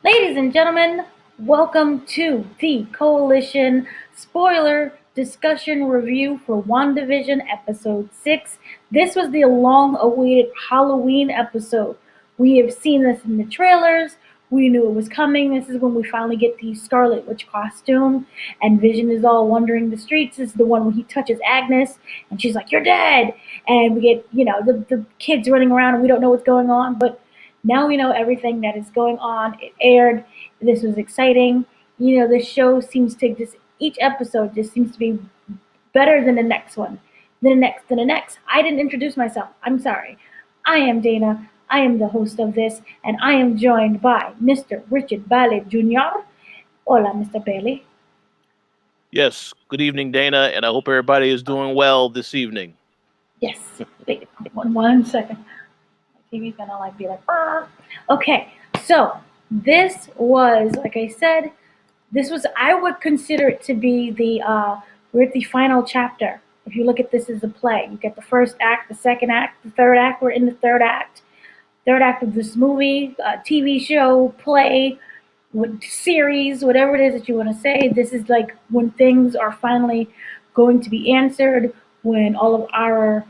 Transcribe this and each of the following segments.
Ladies and gentlemen, welcome to the Koalition spoiler discussion review for WandaVision episode 6. This was the long awaited Halloween episode. We have seen this in the trailers. We knew it was coming. This is when we finally get the Scarlet Witch costume, and Vision is all wandering the streets. This is the one where he touches Agnes, and she's like, "You're dead!" And we get, the kids running around, and we don't know what's going on, but now we know everything that is going on. It aired. This was exciting. The show seems to just each episode just seems to be better than the next one, than the next. I didn't introduce myself. I'm sorry. I am Dana. I am the host of this, and I am joined by Mr. Richard Bailey Jr. Hola, Mr. Bailey. Yes, good evening, Dana, and I hope everybody is doing well this evening. Yes. Wait, one second. My TV's gonna be like, Burr. Okay. So this was, like I said, I would consider it to be we're at the final chapter. If you look at this as a play, you get the first act, the second act, the third act. We're in the third act. Third act of this movie, TV show, play, series, whatever it is that you want to say. This is like when things are finally going to be answered, when all of our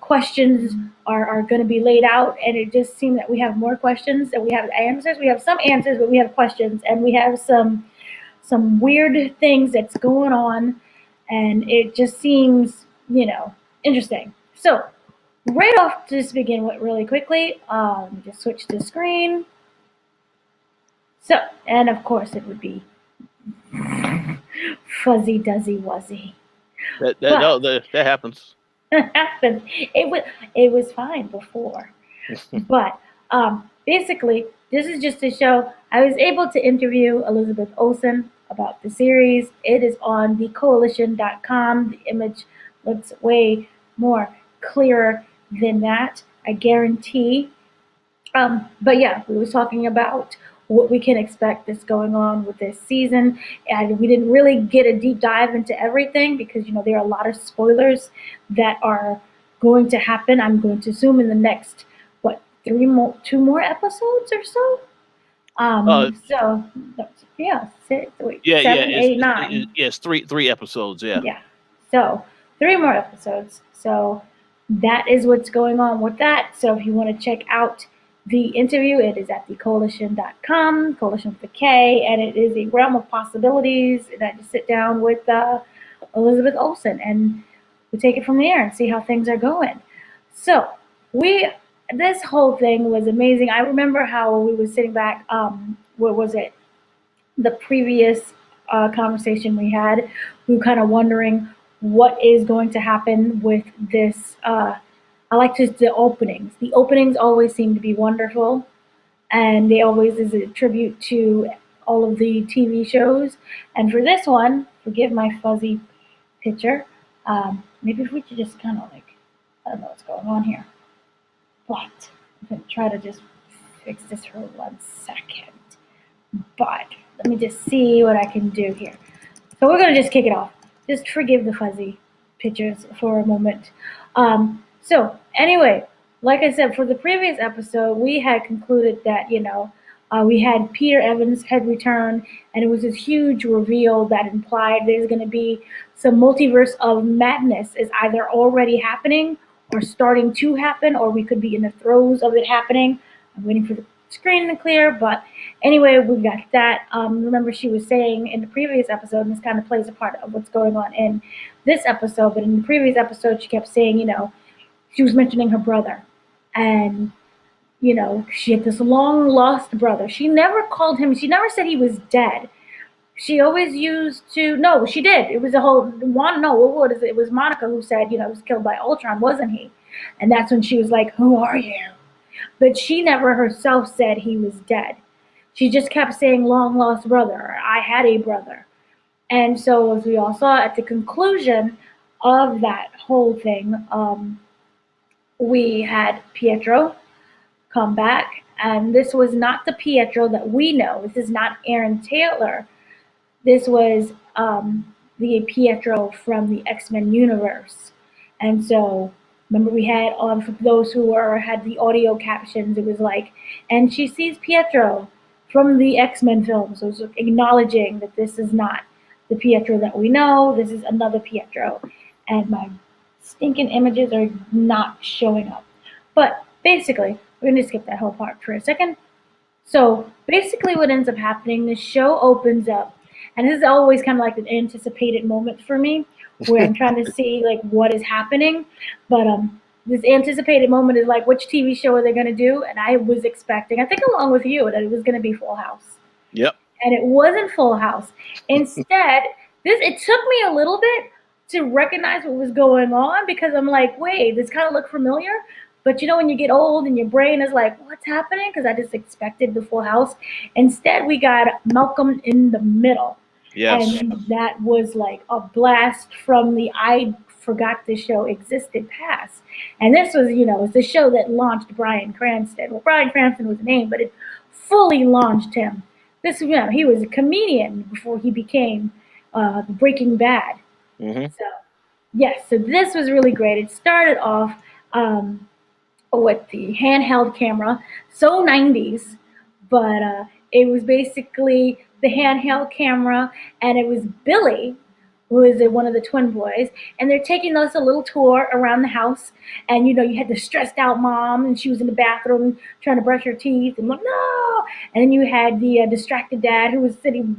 questions are going to be laid out, and it just seemed that we have more questions than we have answers. We have some answers, but we have questions, and we have some weird things that's going on, and it just seems interesting. So right off, to just begin with really quickly, let me just switch the screen. So, and of course it would be fuzzy duzzy wuzzy. That happens. Happened. It was fine before, but basically, this is just to show I was able to interview Elizabeth Olsen about the series. It is on the Koalition.com. The image looks way more clearer than that, I guarantee. But yeah, we was talking about what we can expect that's going on with this season, and we didn't really get a deep dive into everything because there are a lot of spoilers that are going to happen. I'm going to assume in the next two more episodes or so. So yeah, seven, 8, 9. Yes, three episodes. Yeah. Yeah. So 3 more episodes. So that is what's going on with that. So if you want to check out the interview, it is at thecoalition.com, coalition with a K, and it is a realm of possibilities. And I just sit down with Elizabeth Olsen, and we take it from there and see how things are going. So this whole thing was amazing. I remember how we were sitting back. What was it? The previous conversation we had, we were kind of wondering what is going to happen with this. I like just the openings. The openings always seem to be wonderful, and they always is a tribute to all of the TV shows. And for this one, forgive my fuzzy picture. Maybe if we could just kind of I don't know what's going on here, but I'm gonna try to just fix this for 1 second. But let me just see what I can do here. So we're gonna just kick it off. Just forgive the fuzzy pictures for a moment. So anyway, like I said, for the previous episode, we had concluded that we had Peter Evans had returned, and it was this huge reveal that implied there's going to be some multiverse of madness is either already happening or starting to happen, or we could be in the throes of it happening. I'm waiting for the screen to clear, but anyway, we got that. Remember, she was saying in the previous episode, and this kind of plays a part of what's going on in this episode, but in the previous episode, she kept saying, she was mentioning her brother, and she had this long lost brother. She never called him. She never said he was dead. She always used to. No, she did. It was a whole one. No, what is it? It was Monica who said, he was killed by Ultron, wasn't he? And that's when she was like, "Who are you?" But she never herself said he was dead. She just kept saying long lost brother. I had a brother. And so as we all saw at the conclusion of that whole thing, we had Pietro come back, and this was not the Pietro that we know. This is not Aaron Taylor. This was the Pietro from the X-Men universe. And so remember we had for those who had the audio captions, it was like, and she sees Pietro from the X-Men films. So it's acknowledging that this is not the Pietro that we know. This is another Pietro, and my stinking images are not showing up. But basically, we're gonna skip that whole part for a second. So basically, what ends up happening, the show opens up, and this is always kind of like an anticipated moment for me, where I'm trying to see like what is happening. But this anticipated moment is like, which TV show are they going to do? And I was expecting, I think along with you, that it was going to be Full House. Yep. And it wasn't Full House. Instead, it took me a little bit to recognize what was going on, because I'm like, wait, this kind of looked familiar. But you know, when you get old and your brain is like, what's happening? Because I just expected the Full House. Instead, we got Malcolm in the Middle. Yes. And that was like a blast from the I forgot this show existed past. And this was, you know, it was the show that launched Bryan Cranston. Well, Bryan Cranston was the name, but it fully launched him. This, you know, he was a comedian before he became Breaking Bad. Mm-hmm. So, yes, so this was really great. It started off with the handheld camera, so 90s, but it was basically the handheld camera, and it was Billy, who is one of the twin boys, and they're taking us a little tour around the house. And you know, you had the stressed out mom, and she was in the bathroom trying to brush her teeth, and like, no. And then you had the distracted dad who was sitting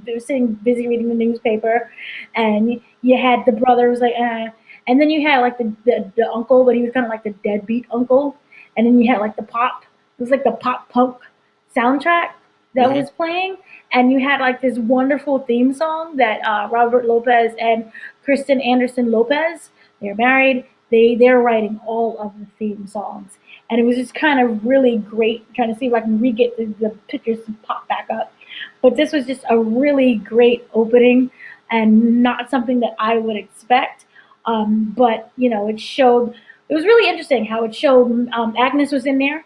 busy reading the newspaper, and you had the brother who was like, and then you had like the uncle, but he was kind of like the deadbeat uncle. And then you had like the pop, it was like the pop punk soundtrack that was playing. And you had like this wonderful theme song that Robert Lopez and Kristen Anderson Lopez, they're married, they're writing all of the theme songs. And it was just kind of really great, trying to see if I can re-get the pictures to pop back up. But this was just a really great opening, and not something that I would expect. But, you know, it was really interesting how it showed Agnes was in there.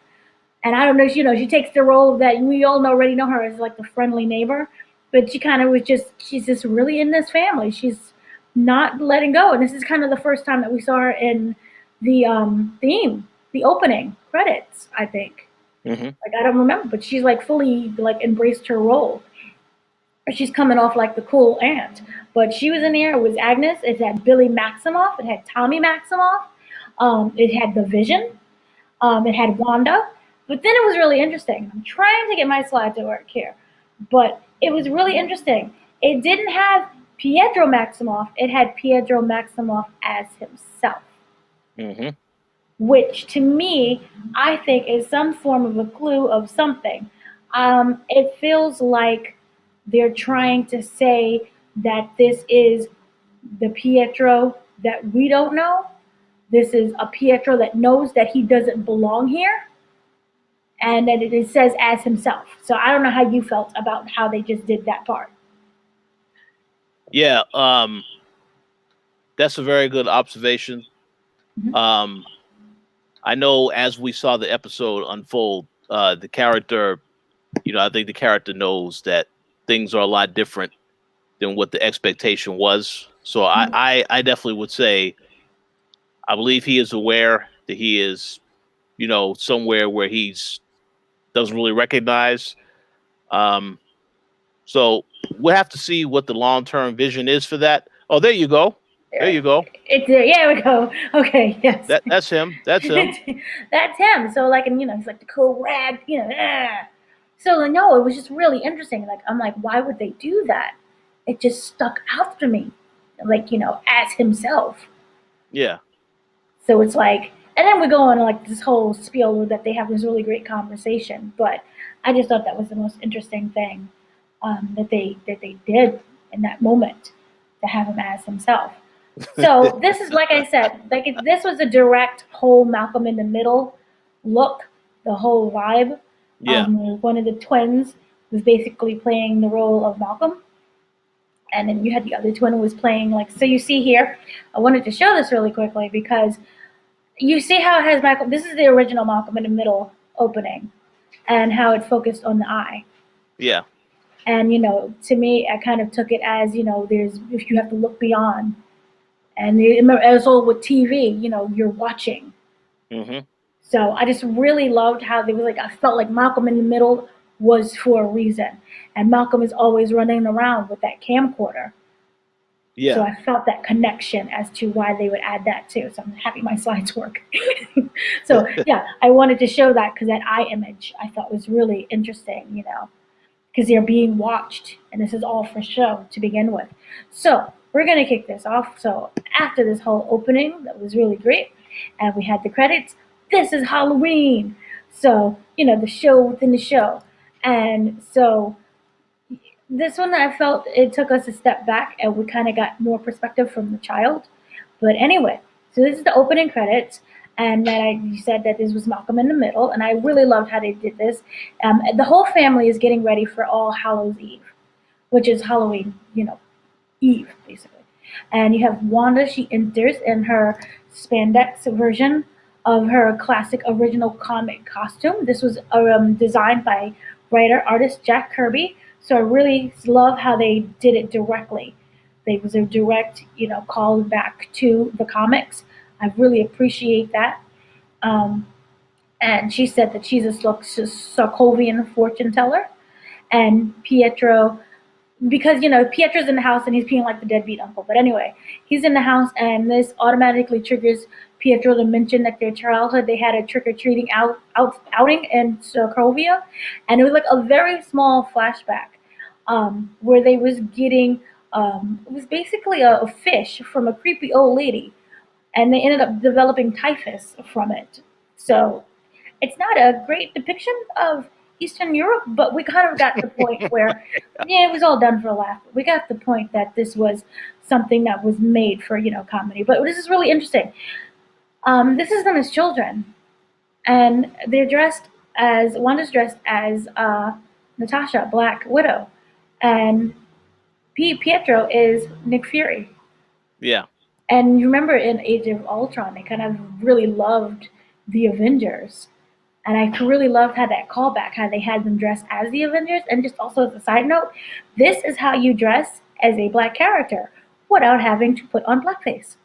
And I don't know, you know, she takes the role of that. We all already know her as like the friendly neighbor, but she kind of she's just really in this family. She's not letting go. And this is kind of the first time that we saw her in the the opening credits, I think. Mm-hmm. Like, I don't remember, but she's like fully like embraced her role. She's coming off like the cool aunt. But she was in there. It was Agnes. It had Billy Maximoff. It had Tommy Maximoff. It had the Vision. It had Wanda. But then it was really interesting. I'm trying to get my slide to work here. But it was really interesting. It didn't have Pietro Maximoff. It had Pietro Maximoff as himself. Mm-hmm. Which, to me, I think is some form of a clue of something. It feels like they're trying to say that this is the Pietro that we don't know. This is a Pietro that knows that he doesn't belong here, and that it says as himself. So I don't know how you felt about how they just did that part. Yeah, that's a very good observation. Mm-hmm. I know as we saw the episode unfold, the character, you know, I think the character knows that things are a lot different than what the expectation was. So I definitely would say, I believe he is aware that he is, you know, somewhere where he's doesn't really recognize. So we'll have to see what the long-term vision is for that. Oh, there you go. There you go. It's there. Yeah, we go. Okay, yes. That's him. That's him. That's him. So like, and you know, he's like the cool rag, you know. So no, it was just really interesting. Like, I'm like, why would they do that? It just stuck out to me, like, you know, as himself. Yeah. So it's like, and then we go on like this whole spiel that they have this really great conversation. But I just thought that was the most interesting thing that they did in that moment, to have him as himself. So this is, like I said, like this was a direct whole Malcolm in the Middle look, the whole vibe. Yeah. One of the twins was basically playing the role of Malcolm, and then you had the other twin who was playing like. So you see here, I wanted to show this really quickly because you see how it has Malcolm. This is the original Malcolm in the Middle opening, and how it focused on the eye. Yeah. And you know, to me, I kind of took it as, you know, if you have to look beyond. And as well with TV, you know, you're watching. Mm-hmm. So I just really loved how they was like, I felt like Malcolm in the Middle was for a reason. And Malcolm is always running around with that camcorder. So Yeah. I felt that connection as to why they would add that too. So I'm happy my slides work. So yeah, I wanted to show that because that eye image I thought was really interesting, because they're being watched, and this is all for show to begin with. So we're gonna kick this off. So after this whole opening, that was really great, and we had the credits. This is Halloween, so the show within the show, and so this one I felt it took us a step back, and we kind of got more perspective from the child. But anyway, so this is the opening credits, and then you said that this was Malcolm in the Middle, and I really loved how they did this. The whole family is getting ready for All Hallows Eve, which is Halloween, Eve basically. And you have Wanda. She enters in her spandex version of her classic original comic costume. This was designed by writer artist Jack Kirby. So I really love how they did it directly. It was a direct, call back to the comics. I really appreciate that. Um, and she said that she's a Sokovian fortune teller. And Pietro, because Pietro's in the house and he's being like the deadbeat uncle. But anyway, he's in the house, and this automatically triggers Pietro to mention that their childhood they had a trick or treating outing in Sokovia, and it was like a very small flashback where they was getting it was basically a fish from a creepy old lady, and they ended up developing typhus from it. So it's not a great depiction of Eastern Europe, but we kind of got the point where, yeah, it was all done for a laugh. We got the point that this was something that was made for, comedy. But this is really interesting. This is them as children, and they're dressed as, Wanda's dressed as Natasha, Black Widow, and Pietro is Nick Fury. Yeah. And you remember in Age of Ultron, they kind of really loved the Avengers. And I really loved how that callback, how they had them dressed as the Avengers. And just also as a side note, this is how you dress as a black character without having to put on blackface.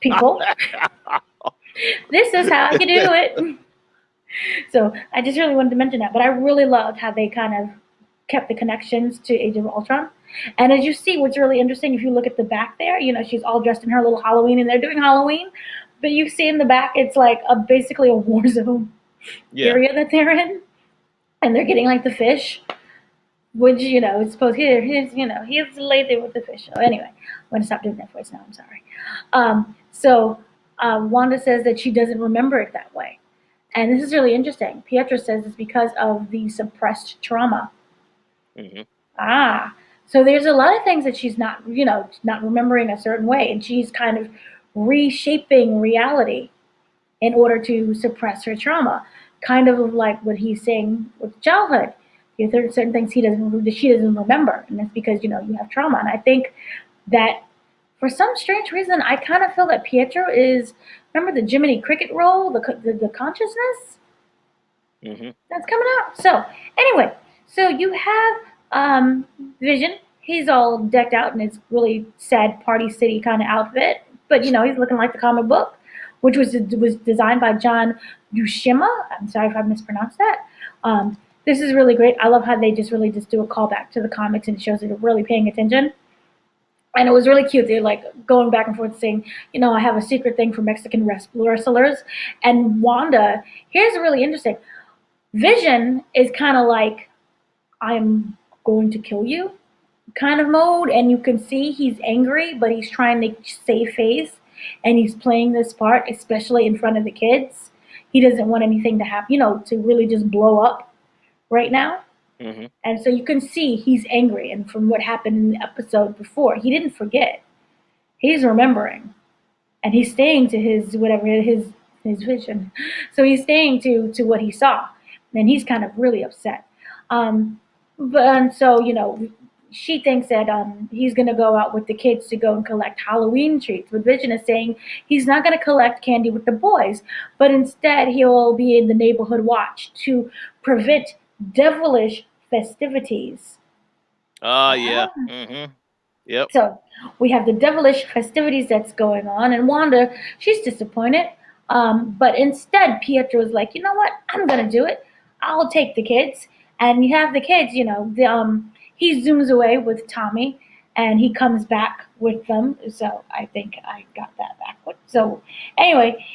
People, this is how you do it. So I just really wanted to mention that. But I really loved how they kind of kept the connections to Age of Ultron. And as you see, what's really interesting, if you look at the back there, she's all dressed in her little Halloween, and they're doing Halloween. But you see in the back, it's like basically a war zone area that they're in, and they're getting like the fish, which it's supposed he's he's lazy with the fish. So anyway, I'm gonna stop doing that voice now. I'm sorry. So Wanda says that she doesn't remember it that way, and this is really interesting. Pietro says it's because of the suppressed trauma. Mm-hmm. So there's a lot of things that she's not not remembering a certain way, and she's kind of reshaping reality in order to suppress her trauma, kind of like what he's saying with childhood. There are certain things she doesn't remember, and that's because you have trauma. And I think that for some strange reason, I kind of feel that Pietro is, remember the Jiminy Cricket role, the consciousness that's coming out. So anyway, so you have Vision. He's all decked out in his really sad Party City kind of outfit. But he's looking like the comic book, which was designed by John Buscema. I'm sorry if I mispronounced that. This is really great. I love how they just really just do a callback to the comics, and it shows that they're really paying attention. And it was really cute. They're like going back and forth saying, I have a secret thing for Mexican wrestlers. And Wanda, here's really interesting. Vision is kind of like, I'm going to kill you kind of mode, and you can see he's angry, but he's trying to save face, and he's playing this part, especially in front of the kids. He doesn't want anything to happen, to really just blow up right now. Mm-hmm. And so you can see he's angry, and from what happened in the episode before, he didn't forget. He's remembering, and he's staying to his whatever his vision. So he's staying to what he saw, and he's kind of really upset. So she thinks that he's going to go out with the kids to go and collect Halloween treats. But Vision is saying he's not going to collect candy with the boys, but instead he'll be in the neighborhood watch to prevent devilish festivities. Yeah. Mm-hmm. Yep. So we have the devilish festivities that's going on, and Wanda, she's disappointed. But instead, Pietro is like, you know what? I'm going to do it. I'll take the kids. And you have the kids, he zooms away with Tommy and he comes back with them. So I think I got that backward. So anyway,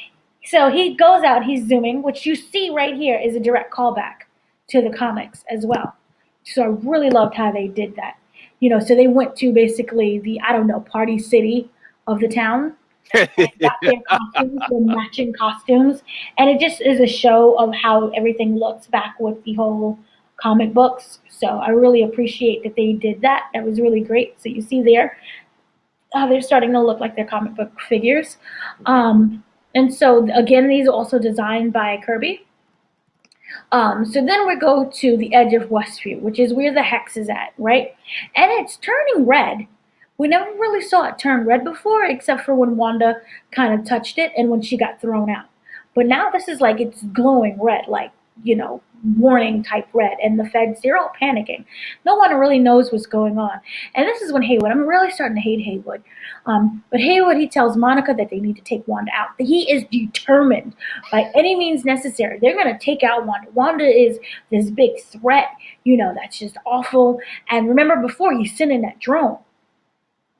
so he goes out, he's zooming, which you see right here is a direct callback to the comics as well. So I really loved how they did that. So they went to basically the, I don't know, party city of the town and got their costumes, their matching costumes. And it just is a show of how everything looks back with the whole comic books. So I really appreciate that they did that. That was really great. So you see there, they're starting to look like their comic book figures. And so again, these are also designed by Kirby. So then we go to the edge of Westview, which is where the hex is at, right? And it's turning red. We never really saw it turn red before, except for when Wanda kind of touched it and when she got thrown out. But now this is like it's glowing red, like, warning type red. And the feds, they're all panicking. No one really knows what's going on. And this is when Haywood, I'm really starting to hate Haywood. But Haywood, he tells Monica that they need to take Wanda out. He is determined by any means necessary. They're going to take out Wanda. Wanda is this big threat, that's just awful. And remember before, he sent in that drone.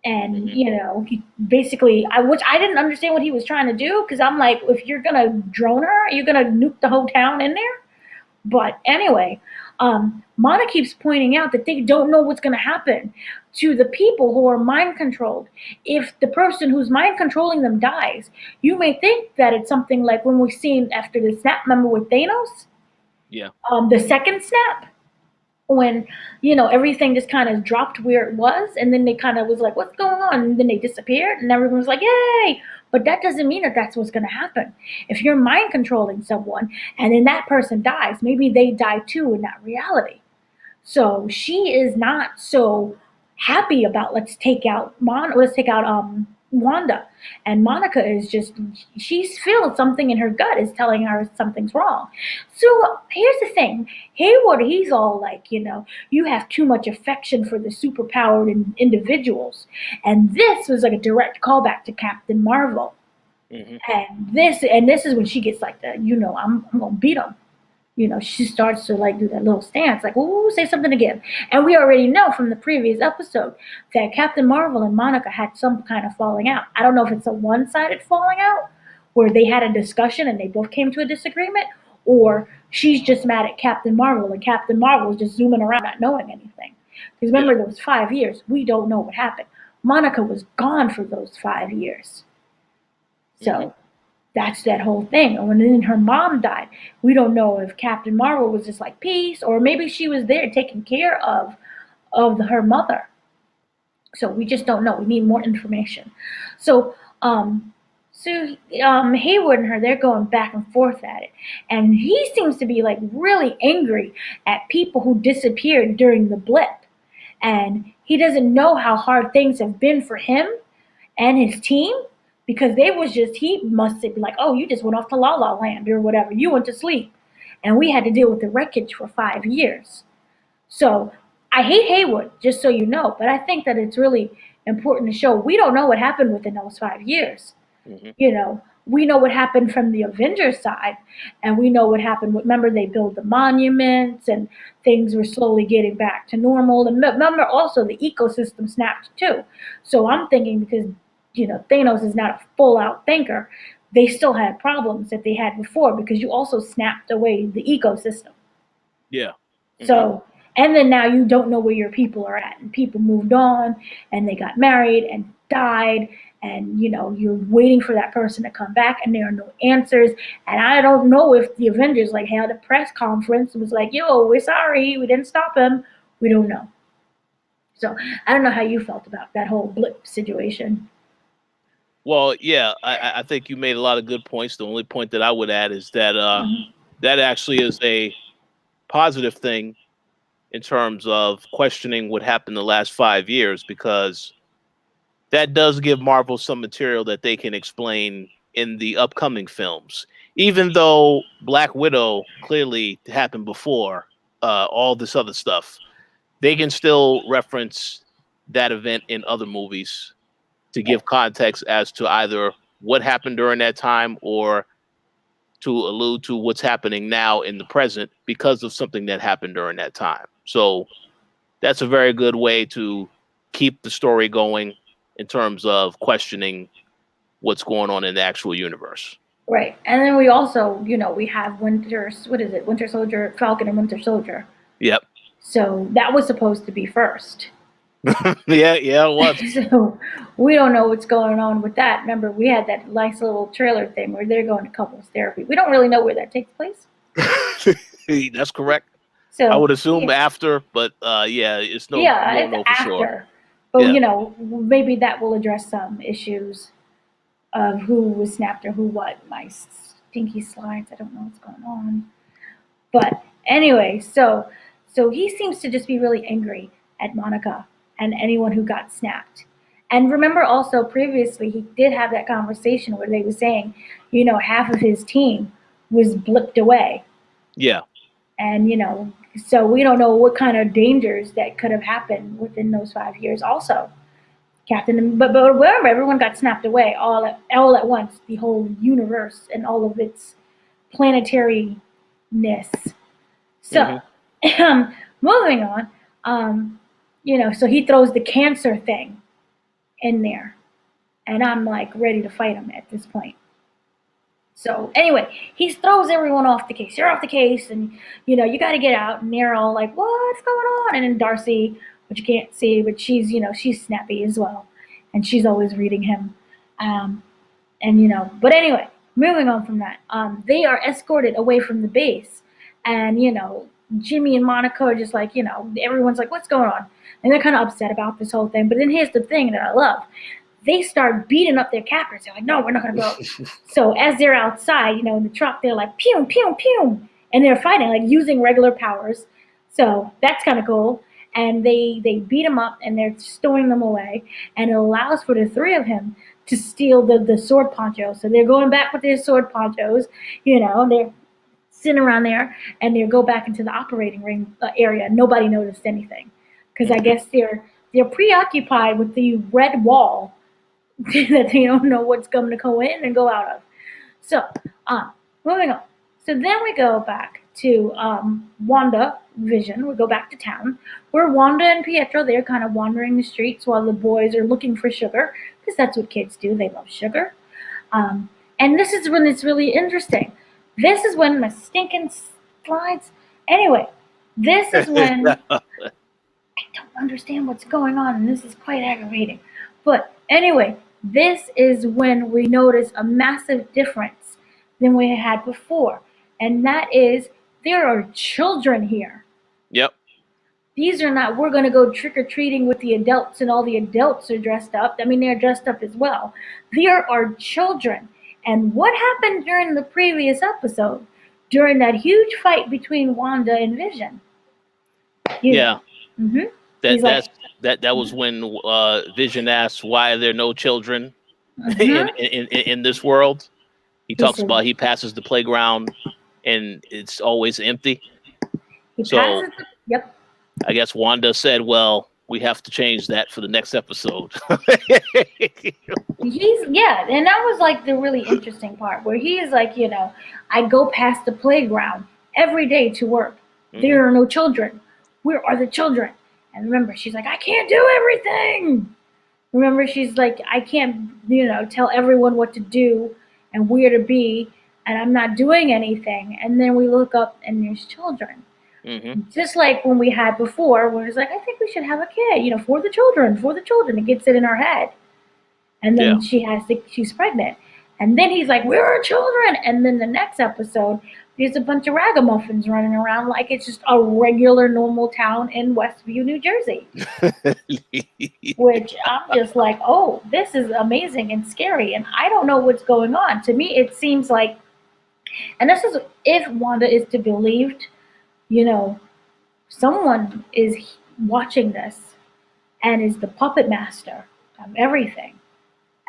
And, he basically, which I didn't understand what he was trying to do, because I'm like, if you're going to drone her, you're going to nuke the whole town in there? But anyway, Mana keeps pointing out that they don't know what's going to happen to the people who are mind controlled. If the person who's mind controlling them dies, you may think that it's something like when we've seen after the snap, remember with Thanos? Yeah. The second snap, when, everything just kind of dropped where it was, and then they kind of was like, what's going on? And then they disappeared, and everyone was like, yay! But that doesn't mean that that's what's going to happen. If you're mind controlling someone, and then that person dies, maybe they die too in that reality. So she is not so happy about let's take out Wanda. And Monica is just, she's feels something in her gut is telling her something's wrong. So here's the thing. Haywood, he's all like, you have too much affection for the superpowered individuals. And this was like a direct callback to Captain Marvel. Mm-hmm. And this is when she gets like the, I'm going to beat him. She starts to like do that little stance, like, ooh, say something again. And we already know from the previous episode that Captain Marvel and Monica had some kind of falling out. I don't know if it's a one-sided falling out where they had a discussion and they both came to a disagreement, or she's just mad at Captain Marvel and Captain Marvel is just zooming around not knowing anything. Because remember, those 5 years, we don't know what happened. Monica was gone for those 5 years. So that's that whole thing. And then her mom died. We don't know if Captain Marvel was just like peace, or maybe she was there taking care of her mother. So we just don't know. We need more information. So Haywood and her, they're going back and forth at it, and he seems to be like really angry at people who disappeared during the blip, and he doesn't know how hard things have been for him and his team. Because he must be like, oh, you just went off to La La Land or whatever. You went to sleep. And we had to deal with the wreckage for 5 years. So I hate Haywood, just so you know. But I think that it's really important to show we don't know what happened within those 5 years. Mm-hmm. We know what happened from the Avengers side. And we know what happened. Remember, they built the monuments and things were slowly getting back to normal. And remember, also, the ecosystem snapped too. So I'm thinking because Thanos is not a full-out thinker, they still had problems that they had before because you also snapped away the ecosystem. Yeah. Mm-hmm. So, and then now you don't know where your people are at. And people moved on, and they got married and died, and, you're waiting for that person to come back, and there are no answers. And I don't know if the Avengers, held a press conference and was like, yo, we're sorry, we didn't stop him. We don't know. So, I don't know how you felt about that whole blip situation. Well, yeah, I think you made a lot of good points. The only point that I would add is that that actually is a positive thing in terms of questioning what happened the last 5 years, because that does give Marvel some material that they can explain in the upcoming films. Even though Black Widow clearly happened before all this other stuff, they can still reference that event in other movies to give context as to either what happened during that time or to allude to what's happening now in the present because of something that happened during that time. So that's a very good way to keep the story going in terms of questioning what's going on in the actual universe. Right. And then we also, we have Winter Soldier, Falcon and Winter Soldier. Yep. So that was supposed to be first. yeah, it was. So we don't know what's going on with that. Remember, we had that nice little trailer thing where they're going to couples therapy. We don't really know where that takes place. That's correct. So I would assume after, but it's no. Yeah, we don't it's know for after. sure. But maybe that will address some issues of who was snapped or who what. My stinky slides. I don't know what's going on. But anyway, so he seems to just be really angry at Monica and anyone who got snapped. And remember also previously he did have that conversation where they were saying, half of his team was blipped away. Yeah. And, so we don't know what kind of dangers that could have happened within those 5 years also. But wherever everyone got snapped away all at once, the whole universe and all of its planetariness. So, moving on, so he throws the cancer thing in there. And I'm like ready to fight him at this point. So anyway, he throws everyone off the case. You're off the case and, you got to get out. And they're all like, what's going on? And then Darcy, which you can't see, but she's, she's snappy as well. And she's always reading him. But anyway, moving on from that, they are escorted away from the base. And, Jimmy and Monica are just like, everyone's like, what's going on? And they're kind of upset about this whole thing. But then here's the thing that I love. They start beating up their captors. They're like, no, we're not going to go. So as they're outside, in the truck, they're like, pew, pew, pew. And they're fighting, like using regular powers. So that's kind of cool. And they beat them up and they're stowing them away. And it allows for the three of them to steal the sword poncho. So they're going back with their sword ponchos. They're sitting around there and they go back into the operating ring area. Nobody noticed anything. Because I guess they're preoccupied with the red wall that they don't know what's going to go in and go out of. So, moving on. So then we go back to WandaVision. We go back to town where Wanda and Pietro, they're kind of wandering the streets while the boys are looking for sugar because that's what kids do. They love sugar. And this is when it's really interesting. This is when my stinking slides. Anyway, this is when I don't understand what's going on, and this is quite aggravating. But anyway, this is when we notice a massive difference than we had before. And that is, there are children here. Yep. These are not, we're going to go trick-or-treating with the adults and all the adults are dressed up. I mean, they're dressed up as well. There are children. And what happened during the previous episode, during that huge fight between Wanda and Vision? Yeah. Mm-hmm. That was when Vision asked, why are there no children in this world? He talks about he passes the playground and it's always empty. Yep. I guess Wanda said, well, we have to change that for the next episode. And that was like the really interesting part where he is like, I go past the playground every day to work. Mm-hmm. There are no children. Where are the children? And remember, she's like, I can't do everything. Remember, she's like, I can't, tell everyone what to do and where to be, and I'm not doing anything. And then we look up and there's children. Mm-hmm. Just like when we had before, where it's like, I think we should have a kid, for the children. It gets it in her head. And then she's pregnant. And then he's like, where are children? And then the next episode, there's a bunch of ragamuffins running around like it's just a regular normal town in Westview, New Jersey. Which I'm just like, oh, this is amazing and scary. And I don't know what's going on. To me, it seems like, and this is, if Wanda is to be believed, someone is watching this and is the puppet master of everything.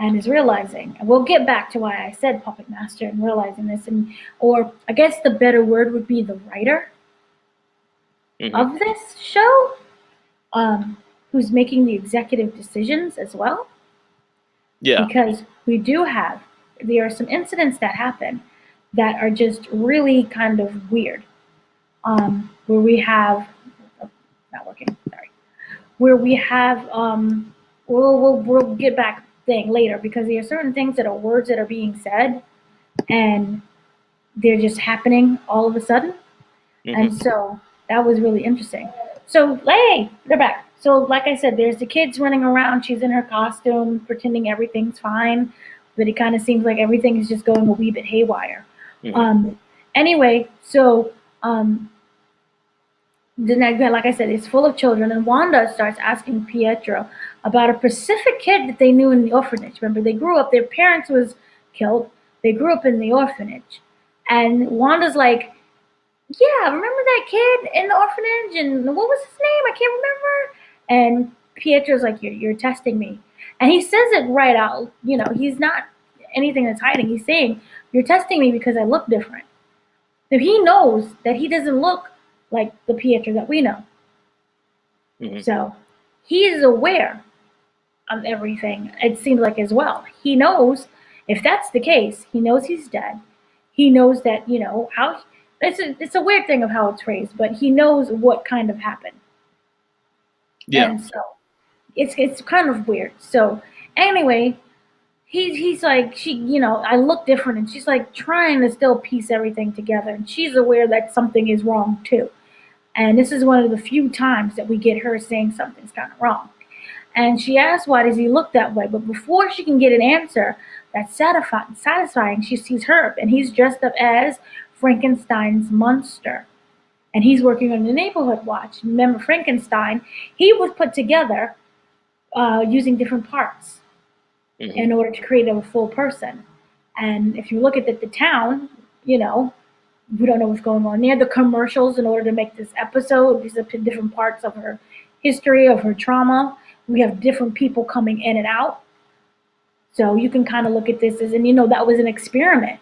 And is realizing, and we'll get back to why I said puppet master and realizing this, or I guess the better word would be the writer of this show, who's making the executive decisions as well. Yeah. Because there are some incidents that happen that are just really kind of weird. Where we have, oh, not working, sorry. Where we have, we'll get back thing later because there are certain things that are words that are being said and they're just happening all of a sudden. And so that was really interesting. So, hey, they're back. So, like I said, there's the kids running around. She's in her costume, pretending everything's fine, but it kind of seems like everything is just going a wee bit haywire. Anyway, so then like I said, it's full of children, and Wanda starts asking Pietro about a specific kid that they knew in the orphanage. Remember, they grew up. Their parents was killed. They grew up in the orphanage, and Wanda's like, yeah, remember that kid in the orphanage? And what was his name? I can't remember. And Pietro's like, you're testing me. And he says it right out. You know, he's not anything that's hiding. He's saying, you're testing me because I look different. So he knows that he doesn't look like the Pietro that we know. So he is aware of everything, it seems like, as well. He knows, if that's the case, he knows he's dead. He knows that, you know, how... It's a weird thing of how it's phrased, but he knows what kind of happened. Yeah. And so it's kind of weird. So anyway, he's like, I look different, and she's like trying to still piece everything together, and she's aware that something is wrong too. And this is one of the few times that we get her saying something's kind of wrong. And she asks, why does he look that way? But before she can get an answer that's satisfying, she sees Herb, and he's dressed up as Frankenstein's monster. And he's working on the neighborhood watch. Remember, Frankenstein, he was put together using different parts in order to create a full person. And if you look at the town, you know, we don't know what's going on there. The commercials, in order to make this episode, these are different parts of her history, of her trauma. We have different people coming in and out. So you can kind of look at this as, and you know, that was an experiment.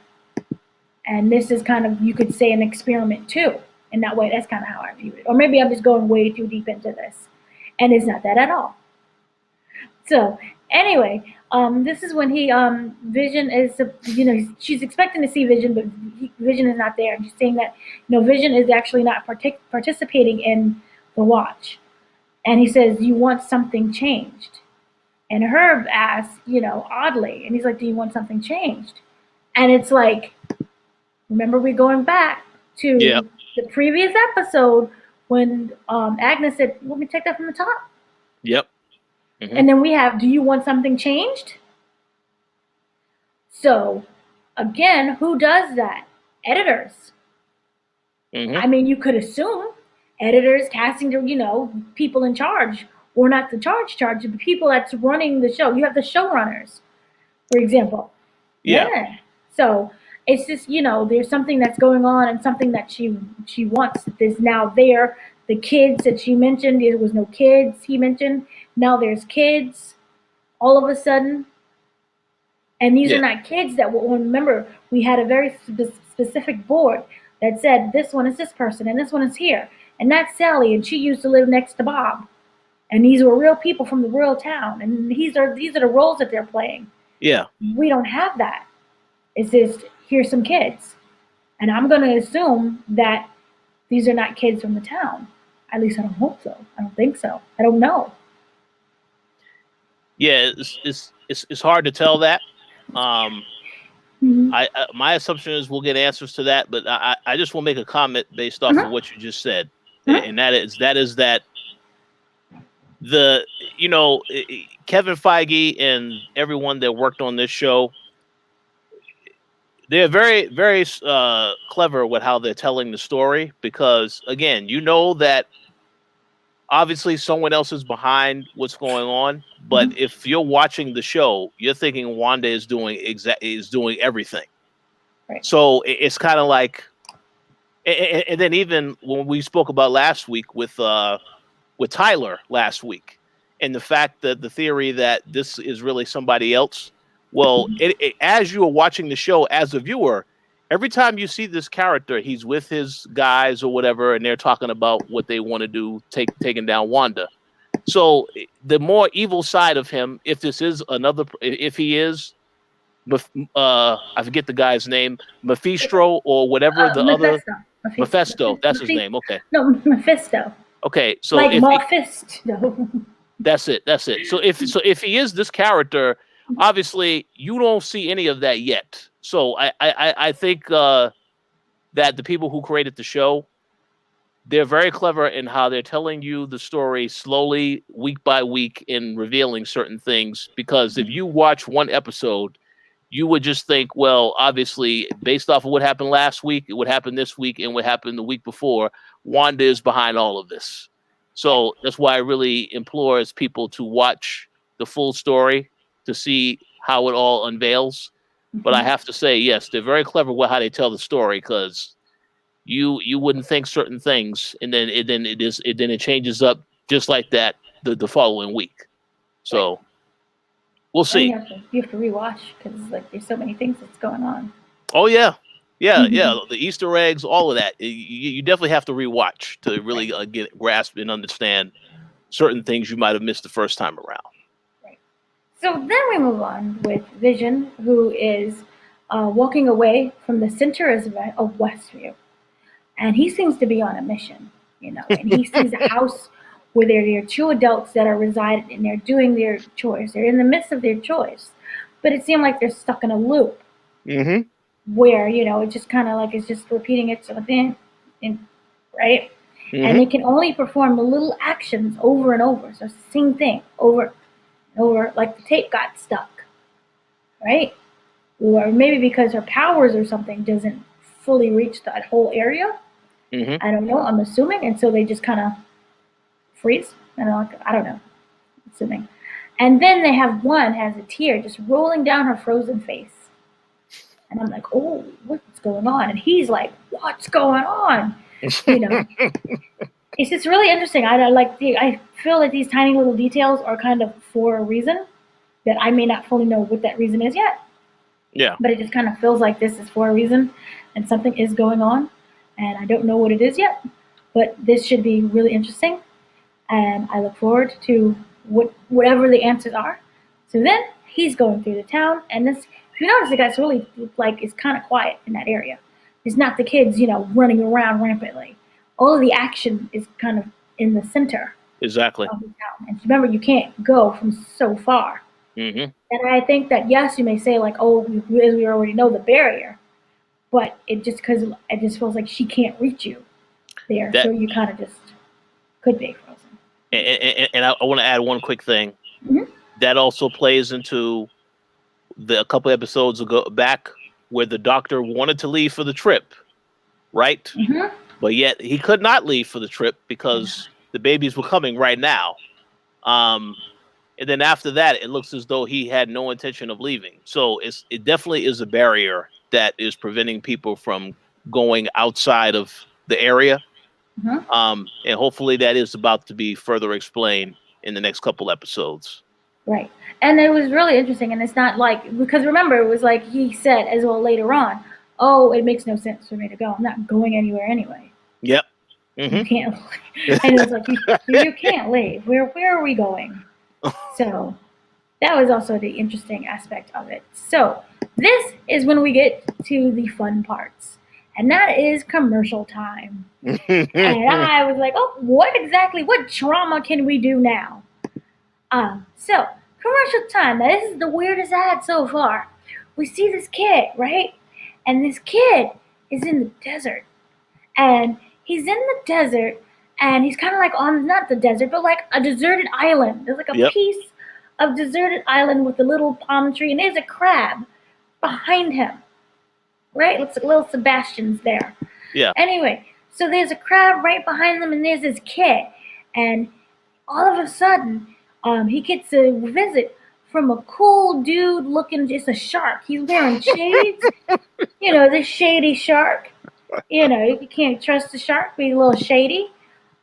And this is kind of, you could say, an experiment too. In that way, that's kind of how I view it. Or maybe I'm just going way too deep into this. And it's not that at all. So anyway, this is when Vision is, she's expecting to see Vision, but Vision is not there. And she's saying that, Vision is actually not participating in the watch. And he says, you want something changed. And Herb asks, oddly, and he's like, do you want something changed? And it's like, remember, we're going back to the previous episode when Agnes said, let me take that from the top. Yep. And then we have, do you want something changed? So, again, who does that? Editors. I mean, you could assume editors, casting, people in charge, or not the charge, but the people that's running the show. You have the showrunners, for example. Yeah. So it's just, there's something that's going on and something that she wants that is now there. The kids that she mentioned, there was no kids, he mentioned. Now there's kids all of a sudden. And these are not kids that will, remember, we had a very specific board that said this one is this person and this one is here. And that's Sally, and she used to live next to Bob. And these were real people from the real town. And these are the roles that they're playing. Yeah. We don't have that. It's just, here's some kids. And I'm going to assume that these are not kids from the town. At least I don't hope so. I don't think so. I don't know. Yeah, it's hard to tell that. My assumption is we'll get answers to that, but I just want to make a comment based off of what you just said. And that is that Kevin Feige and everyone that worked on this show, they're very, very clever with how they're telling the story, because again, that obviously someone else is behind what's going on, but if you're watching the show, you're thinking Wanda is doing everything. Right. So it's kind of like, and then even when we spoke about last week with Tyler last week, and the fact that the theory that this is really somebody else. Well, as you are watching the show as a viewer, every time you see this character, he's with his guys or whatever, and they're talking about what they want to do, taking down Wanda. So the more evil side of him, if he is I forget the guy's name, Mephisto or whatever the other. Mephisto. That's his name. Okay. No, Mephisto. Okay. So like if Mephisto. that's it. So if he is this character, obviously you don't see any of that yet. So I think that the people who created the show, they're very clever in how they're telling you the story slowly, week by week, in revealing certain things. Because if you watch one episode, you would just think, well, obviously, based off of what happened last week, what happened this week, and what happened the week before, Wanda is behind all of this. So that's why I really implores people to watch the full story to see how it all unveils. But I have to say, yes, they're very clever with how they tell the story, because you wouldn't think certain things, and then it changes up just like that the following week. So we'll see. You have to rewatch because like there's so many things that's going on. Oh yeah. The Easter eggs, all of that. You definitely have to rewatch to really get grasp and understand certain things you might have missed the first time around. Right. So then we move on with Vision, who is walking away from the center of Westview, and he seems to be on a mission, And he sees a house where there are two adults that are residing, and they're doing their chores. They're in the midst of their chores, but it seemed like they're stuck in a loop. Mm-hmm. Where it just kind of like it's just repeating itself right? Mm-hmm. And they can only perform the little actions over and over. So it's the same thing over and over, like the tape got stuck, right? Or maybe because her powers or something doesn't fully reach that whole area. Mm-hmm. I don't know. I'm assuming, and so they just kind of freeze. I don't know. Assuming, and then they have one has a tear just rolling down her frozen face. And I'm like, oh, what's going on? And he's like, what's going on? It's just really interesting. I feel like these tiny little details are kind of for a reason that I may not fully know what that reason is yet. Yeah. But it just kind of feels like this is for a reason and something is going on. And I don't know what it is yet. But this should be really interesting. And I look forward to whatever the answers are. So then he's going through the town, and this. If you notice, the guy's really it's kind of quiet in that area. It's not the kids, running around rampantly. All of the action is kind of in the center. Exactly. Of the town. And remember, you can't go from so far. Mm-hmm. And I think that yes, you may say as we already know the barrier, but it just feels like she can't reach you there, so you kind of just could be frozen. And I want to add one quick thing. Mm-hmm. That also plays into a couple episodes back where the doctor wanted to leave for the trip, right? Mm-hmm. But yet he could not leave for the trip because the babies were coming right now. And then after that, it looks as though he had no intention of leaving. So it definitely is a barrier that is preventing people from going outside of the area. Mm-hmm. And hopefully that is about to be further explained in the next couple episodes. Right. And it was really interesting. And it's not because remember, it was like he said as well later on, oh, it makes no sense for me to go. I'm not going anywhere anyway. Yep. Mm-hmm. You can't leave. And it was like, you can't leave. Where are we going? So that was also the interesting aspect of it. So this is when we get to the fun parts. And that is commercial time. And I was like, oh, what drama can we do now? So commercial time. Now, this is the weirdest ad so far. We see this kid, right? And this kid is in the desert. And he's in the desert, and he's kind of like on, not the desert, but like a deserted island. There's like a piece of deserted island with a little palm tree, and there's a crab behind him. Right? Looks like little Sebastian's there. Yeah. Anyway, so there's a crab right behind them, and there's this kid. And all of a sudden, he gets a visit from a cool dude looking just a shark. He's wearing shades. This shady shark. You can't trust the shark. He's a little shady.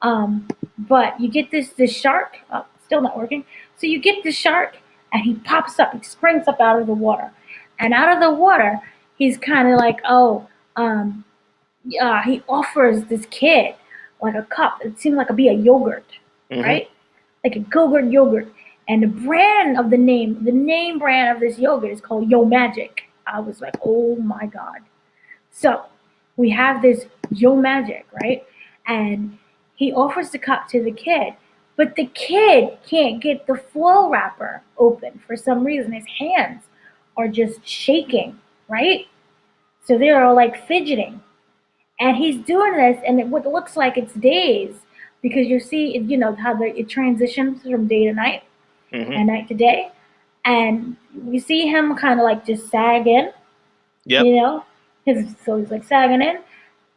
But you get this shark. Oh, still not working. So you get the shark, and he pops up. He springs up out of the water. And out of the water, he's kind of like, he offers this kid like a cup. It seems like a yogurt, right? Like a yogurt. And the brand of the name brand of this yogurt is called Yo Magic. I was like, oh my God. So we have this Yo Magic, right? And he offers the cup to the kid, but the kid can't get the foil wrapper open for some reason. His hands are just shaking, right? So they're all like fidgeting. And he's doing this, and it looks like it's days because you see, how it transitions from day to night Mm-hmm. and night to day. And we see him kind of like just sagging, Yep. you know, so he's like sagging in,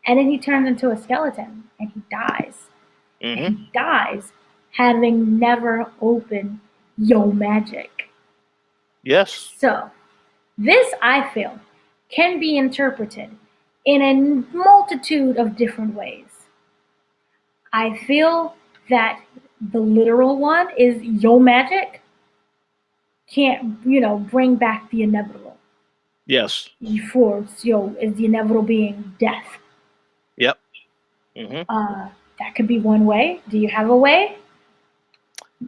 and then he turns into a skeleton and he dies. And Mm-hmm. he dies having never opened Yo Magic. Yes. So, this I feel can be interpreted in a multitude of different ways. I feel that the literal one is Yo Magic can't, bring back the inevitable. Yes. For is the inevitable being death. Yep. Mm-hmm. That could be one way. Do you have a way?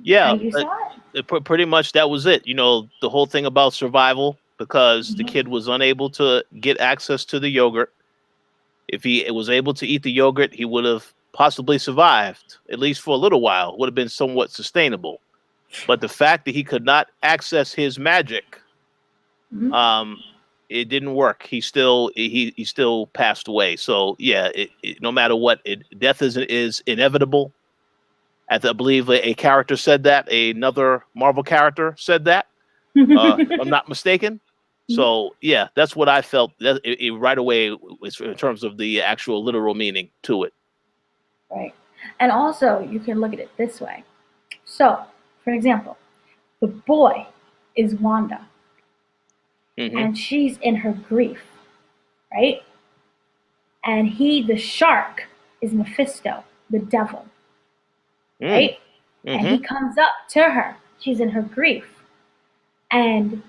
Yeah. How you saw it? Pretty much that was it. The whole thing about survival, because the Mhm. kid was unable to get access to the yogurt. If he was able to eat the yogurt, he would have possibly survived, at least for a little while, would have been somewhat sustainable. But the fact that he could not access his magic, Mhm. it didn't work. He still passed away. So yeah, no matter what, death is inevitable. I believe a character said that. Another Marvel character said that. If I'm not mistaken. So yeah, that's what I felt right away in terms of the actual literal meaning to it. Right. And also, you can look at it this way. So, for example, the boy is Wanda, Mm-hmm. and she's in her grief, right? And the shark, is Mephisto, the devil, Mm. right? And he Mm-hmm. comes up to her. She's in her grief. And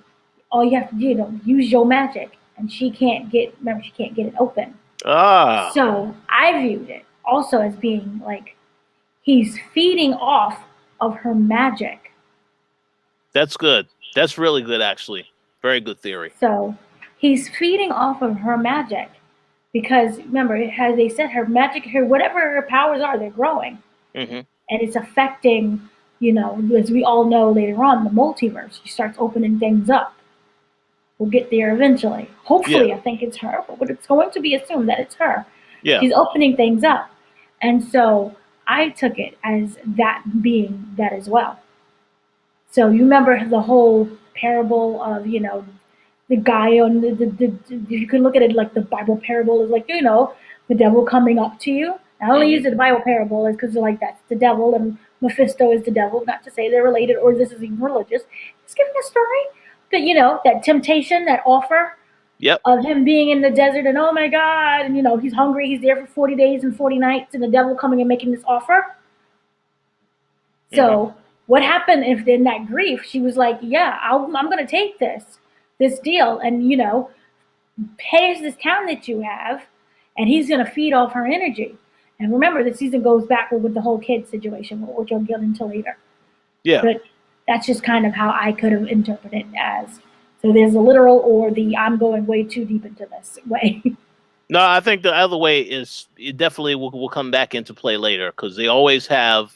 all you have to do, use your magic. And she can't get it open. Ah, So I viewed it also as being like he's feeding off of her magic. that's good. That's really good, actually. Very good theory. So he's feeding off of her magic because remember, as they said, her magic, whatever her powers are, they're growing, Mm-hmm. and it's affecting. As we all know later on, the multiverse. She starts opening things up. We'll get there eventually. Yeah. Hopefully, I think it's her, but it's going to be assumed that it's her. Yeah. She's opening things up, and so I took it as that being that as well. So you remember the whole parable of the guy on you can look at it like the Bible parable is like the devil coming up to you. I only use the Bible parable is because like that's the devil and Mephisto is the devil. Not to say they're related or this is even religious. Just giving a story. But that temptation, that offer Yep. of him being in the desert and oh my God, and he's hungry. He's there for 40 days and 40 nights, and the devil coming and making this offer. So what happened if in that grief she was like, yeah, I'm going to take this deal and, pay this town that you have, and he's going to feed off her energy. And remember, the season goes backward with the whole kid situation, which I'll get into later. Yeah. But that's just kind of how I could have interpreted it as. So there's the literal or the I'm going way too deep into this way. No, I think the other way is it definitely will come back into play later because they always have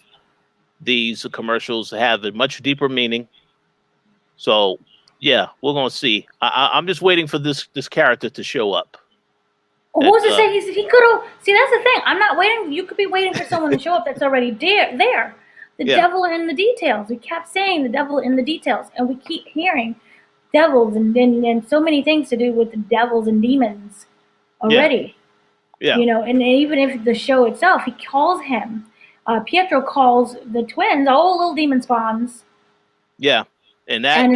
these commercials have a much deeper meaning. So yeah, we're gonna see. I'm just waiting for this character to show up. Who's to say he could have? See, that's the thing. I'm not waiting. You could be waiting for someone to show up that's already there. The devil in the details. We kept saying the devil in the details, and we keep hearing devils and so many things to do with the devils and demons already. Yeah. And even if the show itself, he calls him. Pietro calls the twins all little demon spawns. Yeah, and that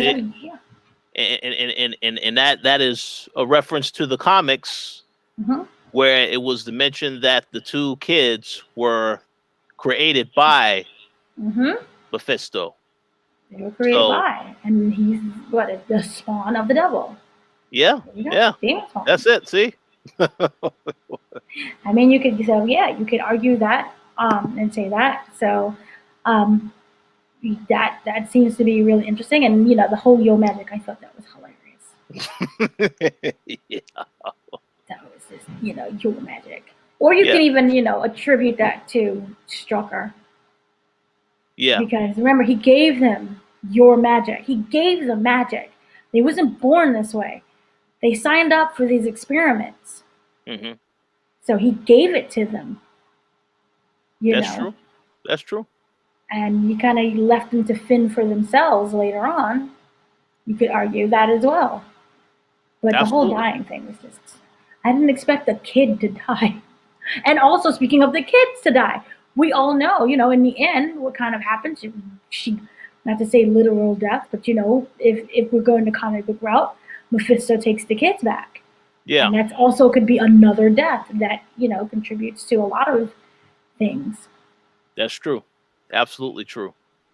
and that is a reference to the comics. Mm-hmm. Where it was the mention that the two kids were created by Mephisto. They were created by, and he's the spawn of the devil. Yeah, that's it. See, I mean, you could argue that and say that. So, that seems to be really interesting. And the whole yo magic, I thought that was hilarious. Yeah. That was just yo magic. Or you Yeah. can even attribute that to Strucker, Yeah. because remember, he gave them your magic. He gave them magic. They wasn't born this way. They signed up for these experiments. Mm-hmm. So he gave it to them. That's true. That's true. And he kind of left them to fend for themselves later on. You could argue that as well. But Absolutely. The whole dying thing was just, I didn't expect the kid to die. And also, speaking of the kids to die, we all know, in the end, what kind of happens. She, not to say literal death, but if we're going the comic book route, Mephisto takes the kids back. Yeah. And that's also could be another death that, contributes to a lot of things. That's true. Absolutely true.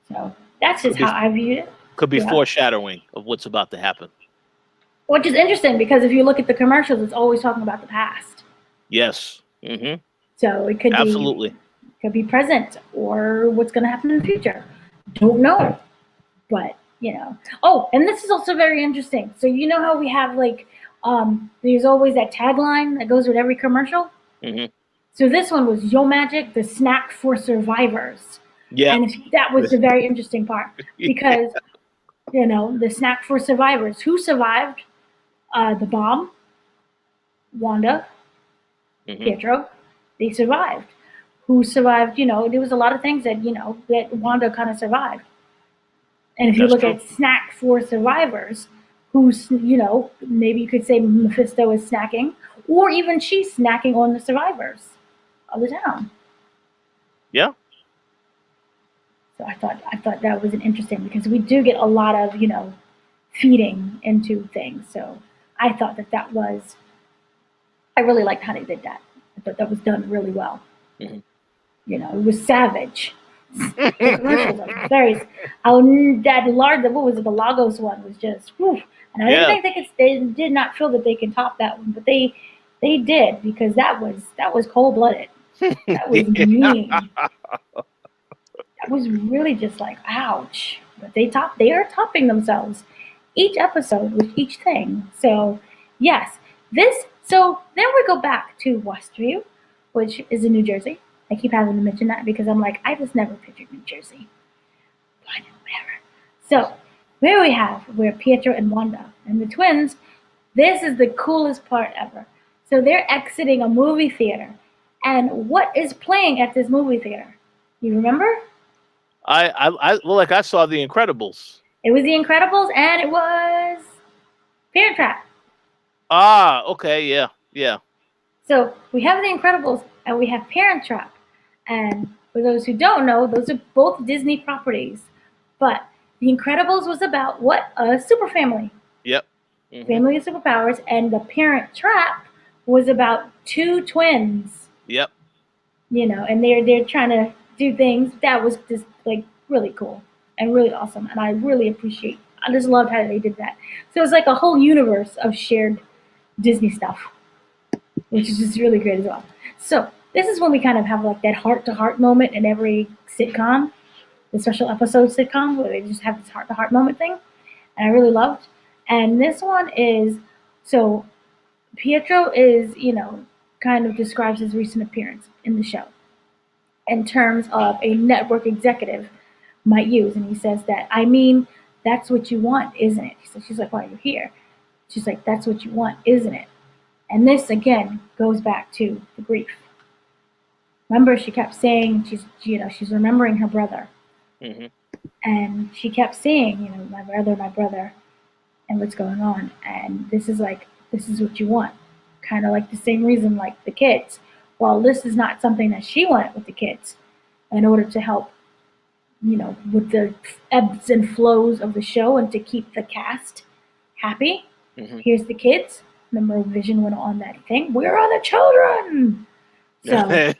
So that's just how I view it. Could be foreshadowing of what's about to happen. Which is interesting, because if you look at the commercials, it's always talking about the past. Yes. Mm-hmm. So it could be present or what's going to happen in the future. Don't know. But, Oh, and this is also very interesting. So you know how we have there's always that tagline that goes with every commercial? Mm-hmm. So this one was Yo Magic, the snack for survivors. Yeah. And that was the very interesting part, because, the snack for survivors. Who survived the bomb? Wanda, Pietro. They survived. Who survived? There was a lot of things that, that Wanda kind of survived. And if you look at snack for survivors, who's, maybe you could say Mephisto is snacking, or even she's snacking on the survivors of the town. Yeah. So I thought that was an interesting, because we do get a lot of, feeding into things. So I thought that was, I really liked how they did that. I thought that was done really well. Mm-hmm. It was savage. The commercials are very, that large, what was it, the Lagos one was just, whew. And I didn't think they did not feel that they can top that one, but they did, because that was cold blooded. That was mean. That was really just like, ouch. But they are topping themselves each episode with each thing. So yes, so then we go back to Westview, which is in New Jersey. I keep having to mention that because I'm like, I just never pictured New Jersey. But whatever. So we're Pietro and Wanda and the twins. This is the coolest part ever. So they're exiting a movie theater. And what is playing at this movie theater? You remember? I saw The Incredibles. It was The Incredibles, and it was Parent Trap. Ah, okay, yeah. So we have The Incredibles and we have Parent Trap. And for those who don't know, those are both Disney properties. But The Incredibles was about what? A super family. Yep. Mm-hmm. Family of superpowers. And The Parent Trap was about two twins. Yep. And they're trying to do things. That was just like really cool and really awesome. And I just loved how they did that. So it's like a whole universe of shared Disney stuff, which is just really great as well. So this is when we kind of have like that heart-to-heart moment in every sitcom, the special episode sitcom, where they just have this heart-to-heart moment thing. And I really loved. And this one is, so Pietro is, kind of describes his recent appearance in the show in terms of a network executive might use. And he says that, I mean, that's what you want, isn't it? So she's like, why are you here? She's like, that's what you want, isn't it? And this, again, goes back to the grief. Remember, she kept saying she's remembering her brother. Mm-hmm. And she kept saying, my brother, and what's going on. And this is what you want. Kind of like the same reason like the kids. Well, this is not something that she wanted with the kids in order to help, with the ebbs and flows of the show and to keep the cast happy. Mm-hmm. Here's the kids. Remember, Vision went on that thing. Where are the children? So,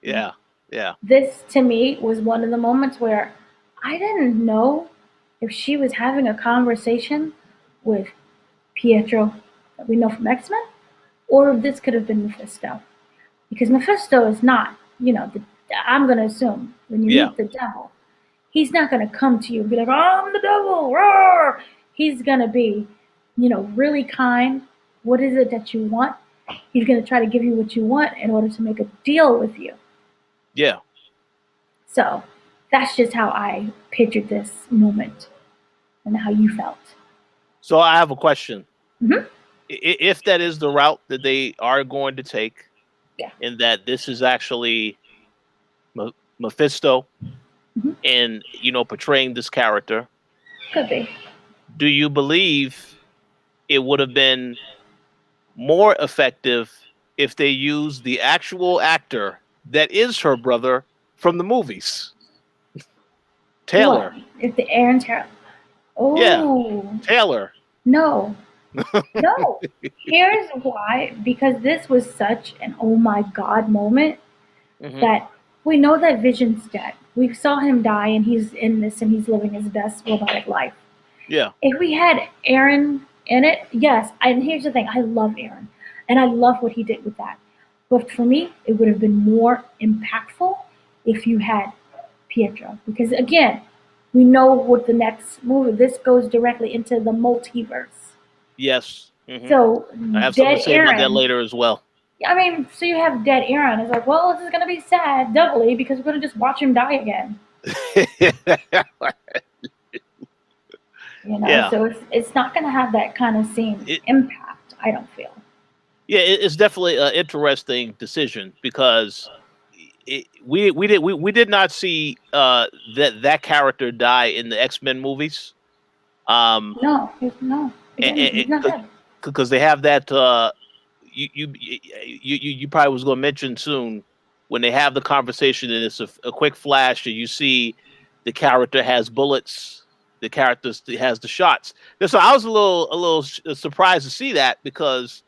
yeah. This, to me, was one of the moments where I didn't know if she was having a conversation with Pietro that we know from X-Men, or if this could have been Mephisto. Because Mephisto is not, I'm gonna assume when you Yeah. meet the devil, he's not gonna come to you and be like, I'm the devil, roar. He's gonna be, really kind. What is it that you want? He's gonna try to give you what you want in order to make a deal with you. Yeah. So that's just how I pictured this moment and how you felt. So I have a question. Mhm. If that is the route that they are going to take, Yeah. and that this is actually Mephisto, Mhm. and portraying this character, Could be. do you believe it would have been more effective if they used the actual actor that is her brother from the movies, What? Taylor? If the Aaron Taylor. Yeah, Oh, Taylor. no. No. Here's why. Because this was such an oh my god moment Hmm. that we know that Vision's dead. We saw him die and he's in this and he's living his best robotic life. Yeah. If we had Aaron in it, yes. And here's the thing I love Aaron and I love what he did with that. But for me, it would have been more impactful if you had Pietro. Because again, we know what the next movie, this goes directly into the multiverse. Yes. Hmm. So, I have something dead to say about that Aaron. later as well. I mean, so you have dead Aaron. It's like, well, this is going to be sad doubly because we're going to just watch him die again. Yeah. So it's not going to have that kind of same It, impact, I don't feel. yeah, it's definitely an interesting decision because we did not see that character die in the X-Men movies. No, no, he didn't. He's not dead. Because they have that you probably was going to mention soon when they have the conversation and it's a quick flash and you see the character has bullets, the character has the shots. So I was a little surprised to see that because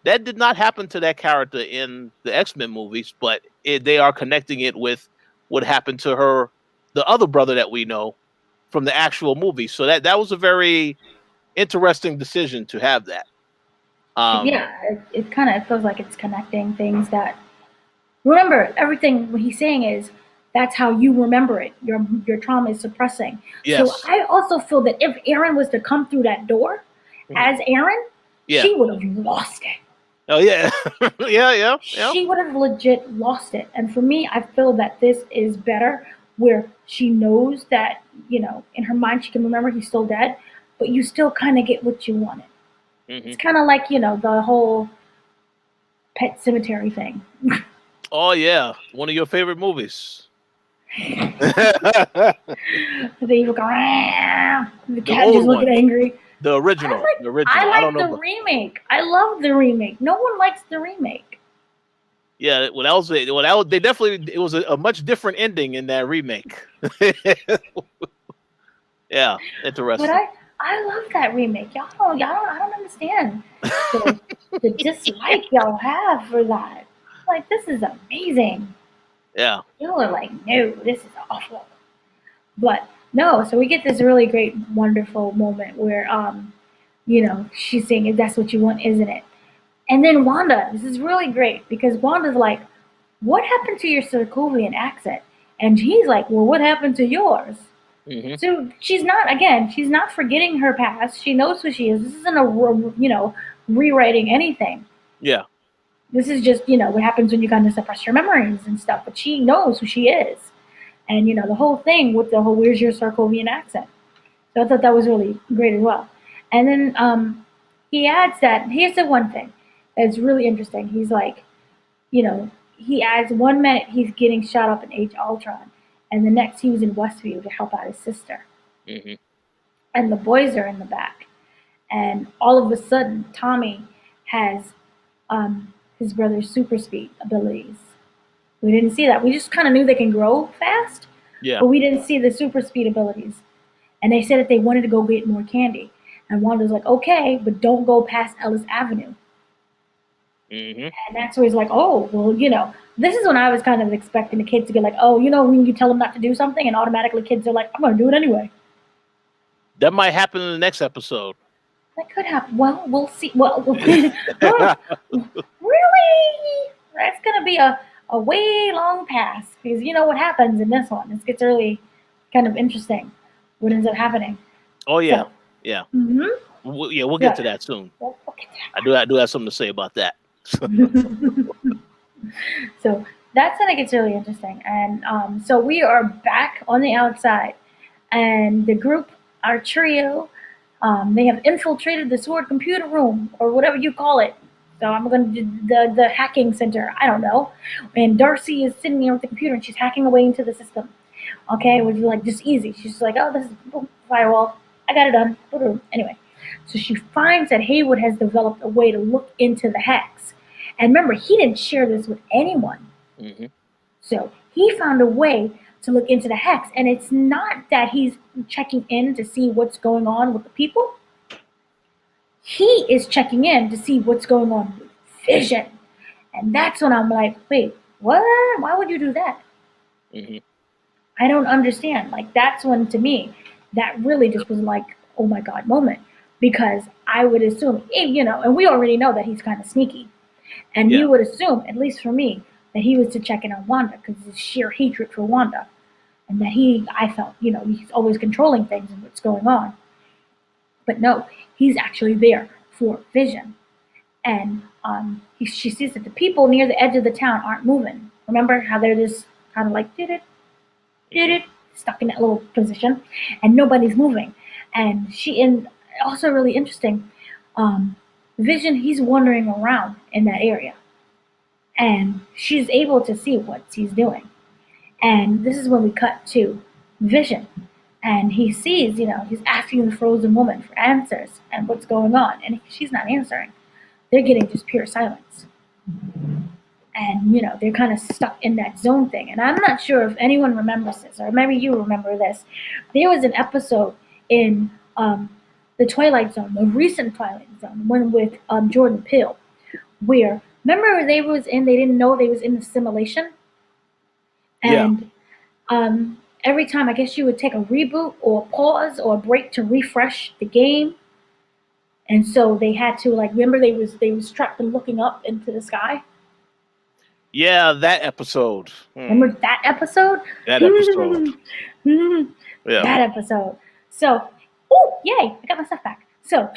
that did not happen to that character in the X-Men movies, but they are connecting it with what happened to her, the other brother that we know from the actual movie. So that was a very interesting decision to have that. Yeah, it kind of feels like it's connecting things that. Remember, everything what he's saying is that's how you remember it. Your trauma is suppressing. So Yes. I also feel that if Aaron was to come through that door Mhm. as Aaron, Yeah. she would have lost it. Oh yeah. Yeah. She would have legit lost it. And for me, I feel that this is better where she knows that, in her mind she can remember he's still dead, but you still kind of get what you wanted. Hmm. It's kind of like, the whole pet cemetery thing. Oh yeah, one of your favorite movies. They even go, "Meow." The The cat old just looking one, angry. the original, the original. I don't know, The but remake. I love the remake. No one likes the remake. yeah, they definitely it was a much different ending in that remake. Yeah, But interesting. I love that remake. I don't understand the the dislike y'all have for that. Like this is amazing. Yeah. Y'all are like, no, this is awful. But no, so we get this really great, wonderful moment where she's saying that's what you want, isn't it? And then Wanda, this is really great because Wanda's like, what happened to your Sokovian accent? And he's like, well, what happened to yours? Hmm. So she's not forgetting her past. She knows who she is. This isn't rewriting anything. Yeah. This is just, what happens when you kind of suppress your memories and stuff. But she knows who she is. And, the whole thing with the whole where's your Sokovian accent. So I thought that was really great as well. And then he adds that, here's the one thing that's really interesting. He's like, he adds 1 minute he's getting shot up in Age of Ultron, and the next he was in Westview to help out his sister. Hmm. And the boys are in the back. And all of a sudden, Tommy has his brother's super speed abilities. We didn't see that. We just kind of knew they can grow fast, Yeah. but we didn't see the super speed abilities. And they said that they wanted to go get more candy. And Wanda's like, okay, but don't go past Ellis Avenue. Hmm. And that's where he's like, oh, well, this is when I was kind of expecting the kids to be like, oh, when you tell them not to do something, and automatically kids are like, I'm going to do it anyway. That might happen in the next episode. That could happen. Well, we'll see. Well, really? That's going to be a a way long pass because you know what happens in this one. This gets really kind of interesting. What ends up happening? Oh yeah, So, yeah, mm-hmm. we'll get Yeah. to that soon. We'll get to I do have something to say about that. that. So that's when it gets really interesting. And so we are back on the outside, and the group, our trio, they have infiltrated the sword computer room or whatever you call it. So I'm going to do the hacking center. I don't know. And Darcy is sitting there with the computer and she's hacking away into the system. Okay, which is like just easy. She's just like, oh, this is boom, firewall. I got it done. Boom. Anyway, so she finds that Haywood has developed a way to look into the hacks. And remember, he didn't share this with anyone. Hmm. So he found a way to look into the hex, and it's not that he's checking in to see what's going on with the people. He is checking in to see what's going on with Vision, and that's when I'm like, wait, what? Why would you do that? Hmm. I don't understand. Like that's when to me, that really just was like, oh my god moment, because I would assume, and we already know that he's kind of sneaky. And Yeah, you would assume, at least for me, that he was to check in on Wanda because his sheer hatred for Wanda. And that I felt, he's always controlling things and what's going on. But no, he's actually there for Vision. And she sees that the people near the edge of the town aren't moving. Remember how they're just kind of like, did it, stuck in that little position, and nobody's moving. And also really interesting, um, Vision, he's wandering around in that area and she's able to see what he's doing. And this is when we cut to Vision. And he sees, he's asking the frozen woman for answers and what's going on. And she's not answering. They're getting just pure silence. And, they're kind of stuck in that zone thing. And I'm not sure if anyone remembers this, or maybe you remember this. There was an episode in the Twilight Zone, the recent Twilight Zone, one with Jordan Peele, where remember they didn't know they was in the simulation, yeah, and every time I guess you would take a reboot or a pause or a break to refresh the game, and so they had to like remember they was trapped and looking up into the sky. yeah. That episode. Remember that episode? That episode. that Yeah. episode. So, oh yay! I got my stuff back. So.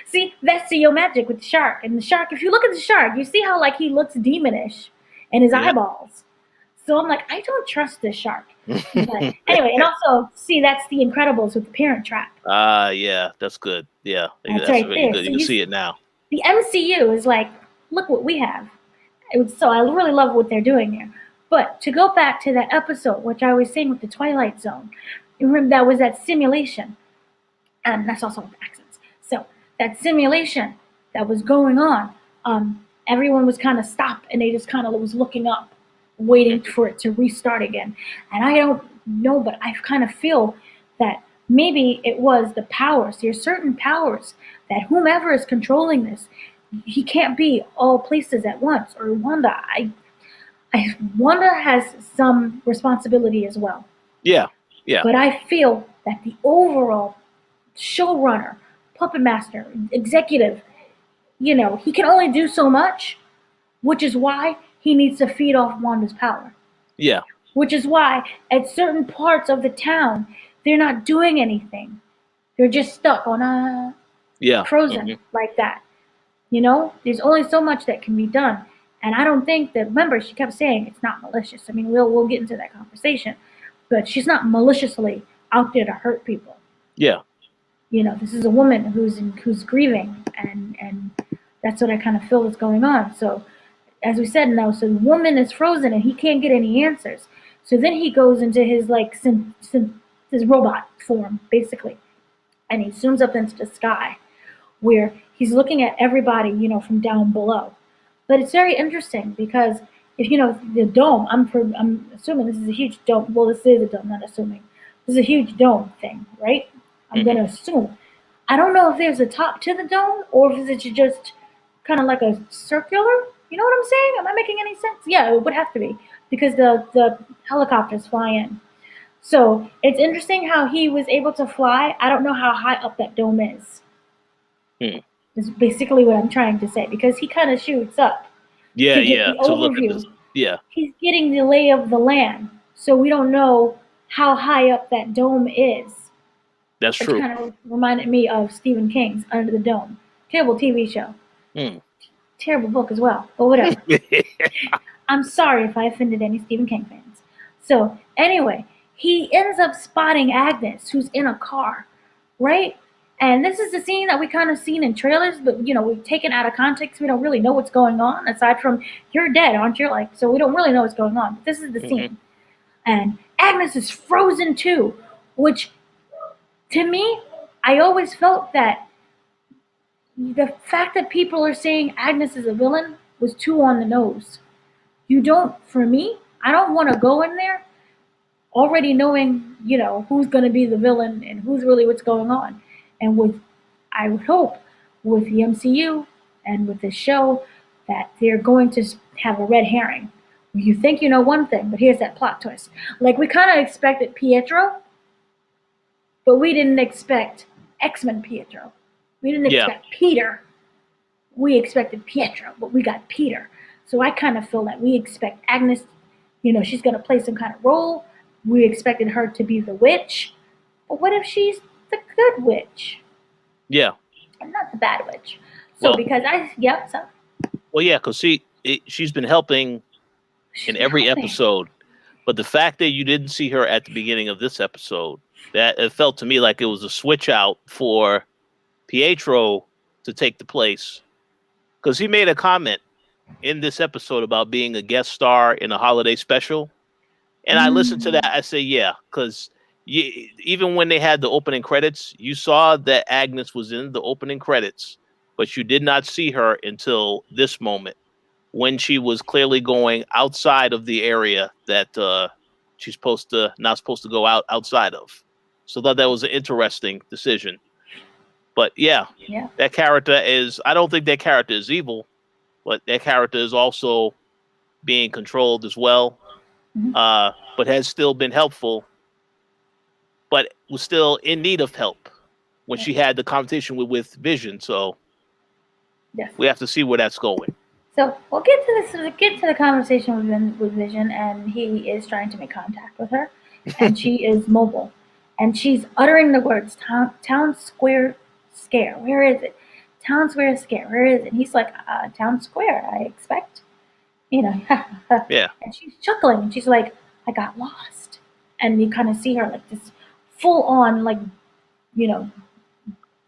See, that's your magic with the shark. And the shark, if you look at the shark, you see how like he looks demonish in his Yeah. eyeballs. So I'm like, I don't trust this shark. But anyway, and also see that's the Incredibles with the Parent Trap. Yeah, that's good. Yeah, That's that's right really there. good. So You can see it now. the MCU is like, look what we have. So I really love what they're doing there. But to go back to that episode, which I was saying with the Twilight Zone, remember that was that simulation, and that's also with accents. So that simulation that was going on, everyone was kind of stopped and they just kind of was looking up, waiting for it to restart again. And I don't know, but I kind of feel that maybe it was the powers. There's certain powers that whomever is controlling this, he can't be all places at once. Or Wanda, Wanda has some responsibility as well. Yeah, yeah, But I feel that the overall showrunner, puppet master, executive, he can only do so much, which is why he needs to feed off Wanda's power. yeah, Which is why at certain parts of the town, they're not doing anything. They're just stuck on yeah. frozen like that. There's only so much that can be done. And I don't think that, remember, she kept saying it's not malicious. I mean, we'll get into that conversation. But she's not maliciously out there to hurt people. Yeah. This is a woman who's grieving, and that's what I kind of feel is going on. So, as we said now, so the woman is frozen and he can't get any answers. So then he goes into his like his robot form basically, and he zooms up into the sky, where he's looking at everybody, from down below. But it's very interesting because if the dome, I'm assuming this is a huge dome. Well, this is a dome, not assuming. This is a huge dome thing, right? I'm gonna assume. I don't know if there's a top to the dome or if it's just kind of like a circular. You know what I'm saying? Am I making any sense? Yeah, it would have to be because the helicopters fly in. So it's interesting how he was able to fly. I don't know how high up that dome is. Hmm. Is basically what I'm trying to say because he kind of shoots up. Yeah, to get yeah. the To look at this. overview. Yeah, He's getting the lay of the land, so we don't know how high up that dome is. that's Which true. kind of reminded me of Stephen King's Under the Dome. Terrible TV show. Mm. Terrible book as well, but whatever. I'm sorry if I offended any Stephen King fans. So, anyway, he ends up spotting Agnes, who's in a car, right? And this is the scene that we kind of seen in trailers, but we've taken out of context. We don't really know what's going on aside from you're dead, aren't you? Like, so we don't really know what's going on. But this is the scene, and Agnes is frozen too, which to me, I always felt that the fact that people are saying Agnes is a villain was too on the nose. For me, I don't want to go in there already knowing, who's going to be the villain and who's really what's going on. And I would hope with the MCU and with this show that they're going to have a red herring. You think you know one thing, but here's that plot twist. Like we kind of expected Pietro, but we didn't expect X-Men Pietro. We didn't Yeah. expect Peter. We expected Pietro, but we got Peter. So I kind of feel that we expect Agnes, she's going to play some kind of role. We expected her to be the witch. But what if she's the good witch? Yeah. And not the bad witch. So Well, yeah, because she's been helping in every episode. But the fact that you didn't see her at the beginning of this episode, that it felt to me like it was a switch out for Pietro to take the place. Because he made a comment in this episode about being a guest star in a holiday special. And I listened to that. I say, yeah, because even when they had the opening credits, you saw that Agnes was in the opening credits, but you did not see her until this moment when she was clearly going outside of the area that she's not supposed to go outside of. So I thought that was an interesting decision. But yeah, that character I don't think that character is evil, but that character is also being controlled as well, but has still been helpful, but was still in need of help when she had the conversation with Vision. So we have to see where that's going. So we'll get to this. We'll get to the conversation with Vision, and he is trying to make contact with her, and she is mobile, and she's uttering the words "town square scare." Where is it? Town square scare. Where is it? And he's like, "Town square. I expect." Yeah. And she's chuckling, and she's like, "I got lost," and you kind of see her like this full on like,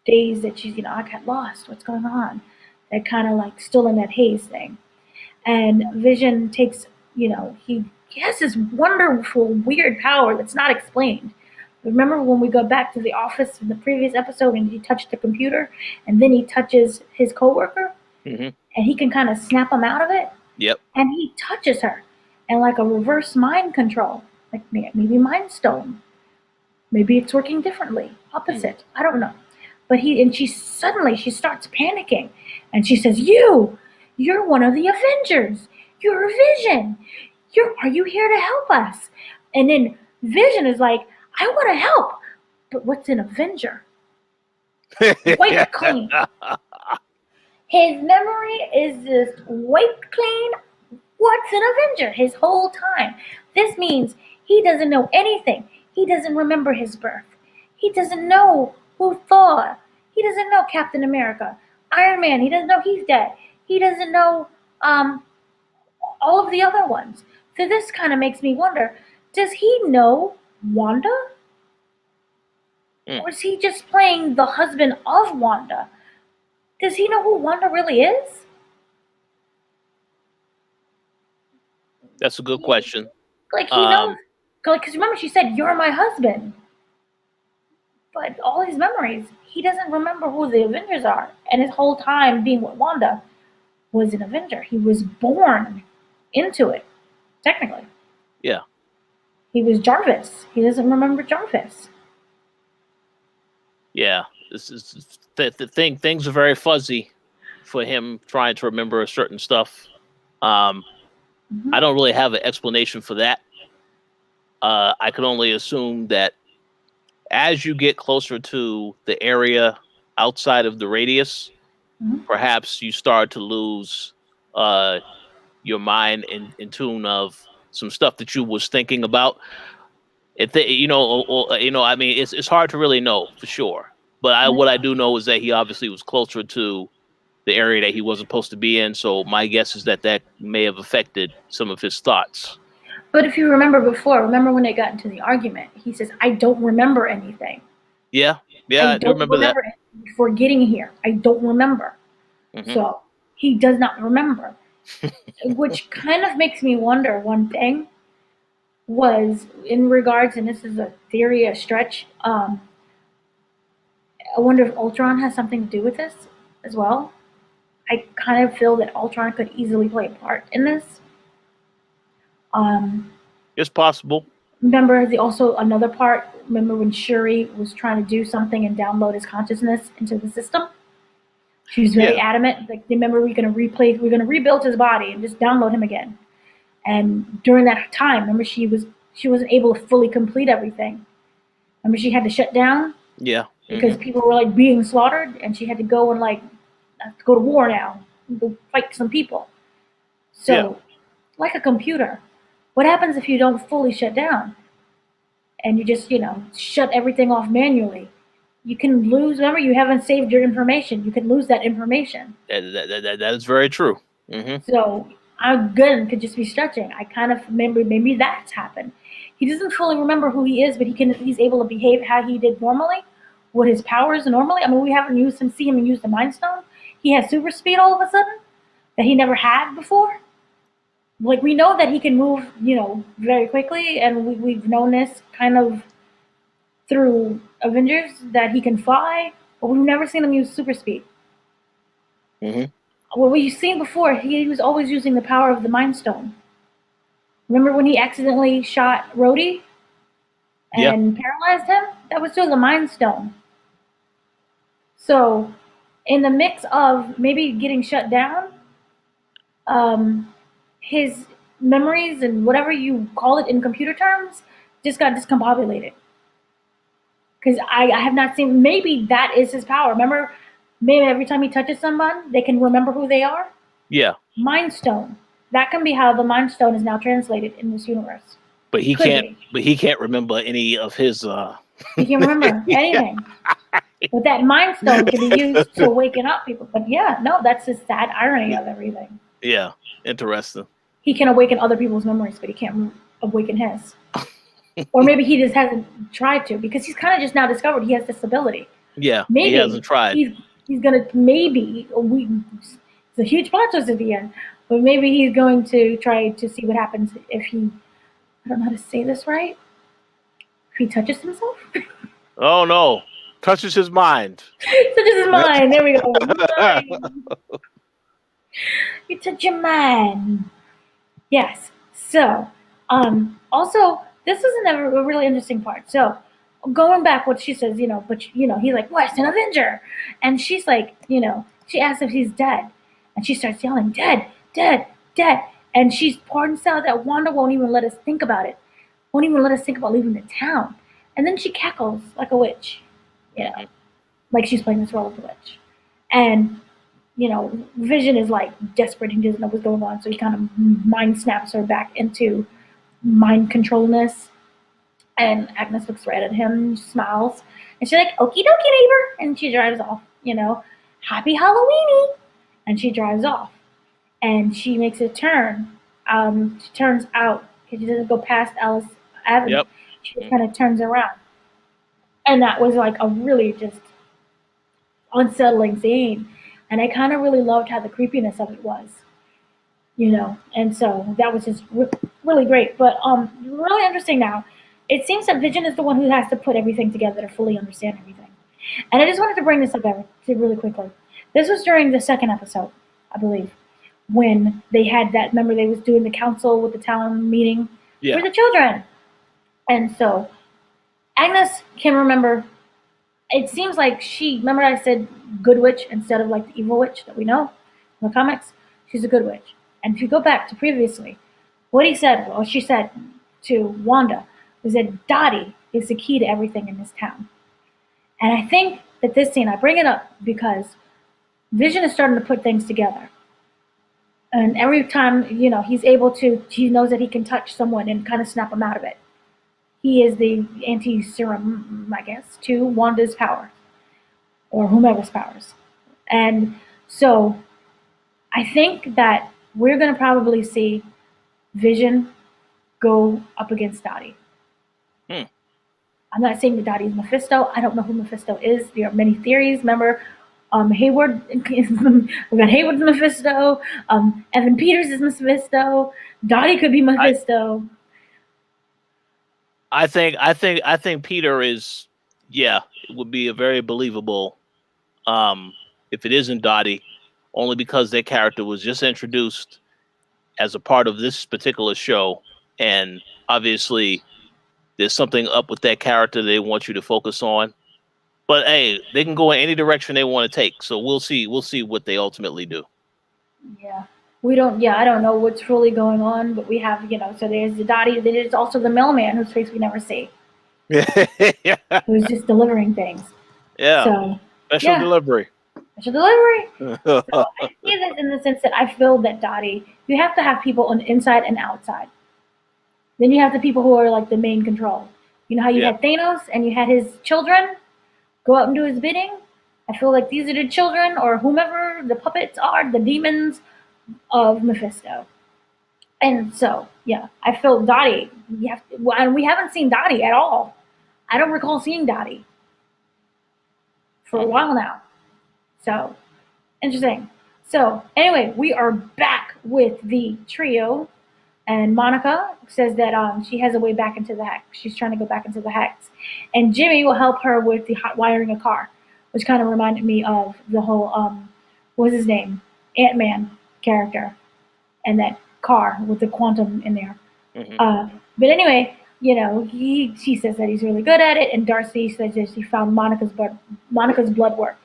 days that she's I got lost. What's going on? They're kind of like still in that haze thing. And Vision takes, he has this wonderful, weird power that's not explained. Remember when we go back to the office in the previous episode and he touched the computer and then he touches his coworker and he can kind of snap him out of it? Yep. And he touches her and like a reverse mind control, like maybe mind stone. Maybe it's working differently, opposite. I don't know. But she starts panicking. And she says, you're one of the Avengers. You're a Vision. Are you here to help us? And then Vision is like, I want to help. But what's an Avenger? Wipe clean. His memory is just wiped clean. What's an Avenger? His whole time. This means he doesn't know anything. He doesn't remember his birth. He doesn't know who Thor. He doesn't know Captain America. Iron Man, he doesn't know he's dead. He doesn't know all of the other ones. So this kind of makes me wonder, does he know Wanda? Or is he just playing the husband of Wanda? Does he know who Wanda really is? That's a good question. Like he knows, because remember she said, you're my husband. But all his memories, he doesn't remember who the Avengers are. And his whole time being with Wanda was an Avenger. He was born into it, technically. Yeah. He was Jarvis. He doesn't remember Jarvis. Yeah. This is the thing. Things are very fuzzy for him trying to remember certain stuff. I don't really have an explanation for that. I can only assume that as you get closer to the area outside of the radius, perhaps you start to lose your mind in tune of some stuff that you was thinking about. If they, I mean, it's hard to really know for sure. But what I do know is that he obviously was closer to the area that he wasn't supposed to be in. So my guess is that may have affected some of his thoughts. But if you remember when they got into the argument, he says, "I don't remember anything." Yeah, I do remember that. Before getting here, I don't remember. Mm-hmm. So he does not remember, which kind of makes me wonder one thing was in regards, and this is a theory, a stretch. I wonder if Ultron has something to do with this as well. I kind of feel that Ultron could easily play a part in this. It's possible. Remember also another part. Remember when Shuri was trying to do something and download his consciousness into the system? She was very adamant. Like, remember, we're going to rebuild his body and just download him again. And during that time, remember, she wasn't able to fully complete everything. Remember, she had to shut down. Yeah. Because people were like being slaughtered, and she had to go and like go to war now, go fight some people. So, like a computer, what happens if you don't fully shut down, and you just shut everything off manually? You can lose. Remember, you haven't saved your information. You can lose that information. That is very true. Mm-hmm. So, again, could just be stretching. I kind of remember maybe that's happened. He doesn't fully remember who he is, but he's able to behave how he did normally. What his powers normally. I mean, we haven't seen him use the Mind Stone. He has super speed all of a sudden that he never had before. Like, we know that he can move, very quickly, and we've known this kind of through Avengers that he can fly, but we've never seen him use super speed. Mm-hmm. What we've seen before, he was always using the power of the Mind Stone. Remember when he accidentally shot Rhodey and paralyzed him? That was through the Mind Stone. So, in the mix of maybe getting shut down, his memories and whatever you call it in computer terms just got discombobulated. Because I have not seen, maybe that is his power. Remember, maybe every time he touches someone, they can remember who they are? Yeah. Mind Stone. That can be how the Mind Stone is now translated in this universe. But he can't remember any of his He can't remember anything. But that Mind Stone can be used to awaken up people. But that's the sad irony of everything. Yeah, interesting. He can awaken other people's memories, but he can't awaken his. Or maybe he just hasn't tried to, because he's kind of just now discovered he has this ability. Yeah, maybe he hasn't tried. He's gonna it's a huge plot twist at the end, but maybe he's going to try to see what happens if he, I don't know how to say this right, if he touches himself. Oh no, touches his mind. Touches his mind. There we go. You touch your mind. Yes. So, also, this is a really interesting part. So, going back, what she says, but he's like, "What's an Avenger?" And she's like, she asks if he's dead, and she starts yelling, "Dead, dead, dead!" And she's pointing out that Wanda won't even let us think about it, won't even let us think about leaving the town. And then she cackles like a witch, like she's playing this role of a witch. And Vision is like desperate. He doesn't know what's going on, so he kind of mind snaps her back into mind controlness. And Agnes looks right at him, smiles, and she's like, "Okie dokie, neighbor," and she drives off. Happy Halloweeny, and she drives off. And she makes a turn. She turns out because she doesn't go past Alice Avenue. Yep. She kind of turns around, and that was like a really just unsettling scene. And I kind of really loved how the creepiness of it was, and so that was just really great. But really interesting now. It seems that Vision is the one who has to put everything together to fully understand everything. And I just wanted to bring this up really quickly. This was during the second episode, I believe, when they had that, remember they was doing the council with the town meeting for the children. And so Agnes can remember, it seems like remember I said good witch instead of like the evil witch that we know in the comics? She's a good witch. And if you go back to previously, she said to Wanda was that Dottie is the key to everything in this town. And I think that this scene, I bring it up because Vision is starting to put things together. And every time, he's able to, he knows that he can touch someone and kind of snap them out of it. He is the anti-serum, I guess, to Wanda's power or whomever's powers. And so I think that we're going to probably see Vision go up against Dottie. I'm not saying that Dottie is Mephisto. I don't know who Mephisto is. There are many theories. Remember, Hayward, we got Hayward's Mephisto. Evan Peters is Mephisto. Dottie could be Mephisto. I think Peter is, it would be a very believable, if it isn't Dottie, only because their character was just introduced as a part of this particular show, and obviously there's something up with that character they want you to focus on. But hey, they can go in any direction they want to take. So we'll see what they ultimately do. Yeah. I don't know what's really going on, but we have, so there's the Dottie, there's also the mailman whose face we never see. Who's just delivering things. Yeah. So, Special delivery. Special delivery. So I see this in the sense that I feel that Dottie, you have to have people on the inside and outside. Then you have the people who are like the main control. You know how you had Thanos and you had his children go out and do his bidding? I feel like these are the children or whomever the puppets are, the demons of Mephisto. And so, I feel Dottie. And we haven't seen Dottie at all. I don't recall seeing Dottie for a while now. So, interesting. So, anyway, we are back with the trio. And Monica says that she has a way back into the hex. She's trying to go back into the hex. And Jimmy will help her with the hot wiring a car, which kind of reminded me of the whole, what's his name? Ant-Man character. And that car with the quantum in there. Mm-hmm. But anyway, she says that he's really good at it. And Darcy says that she found Monica's blood work.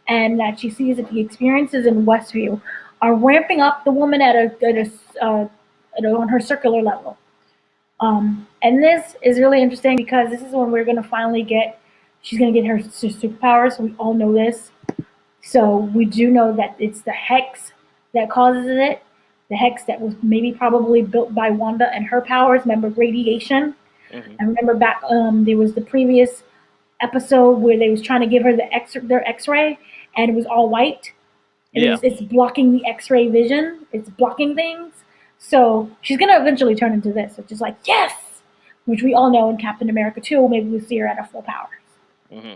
And that she sees that the experiences in Westview are ramping up the woman on her circular level. And this is really interesting because this is when we're going to finally she's going to get her superpowers. We all know this. So we do know that it's the hex that causes it. The hex that was maybe probably built by Wanda and her powers. Remember radiation? Mm-hmm. And remember back, there was the previous episode where they was trying to give her their X-ray and it was all white. And it's blocking the X-ray vision. It's blocking things. So she's going to eventually turn into this, which is like, yes! Which we all know in Captain America 2, maybe we'll see her at her full powers. Mm-hmm.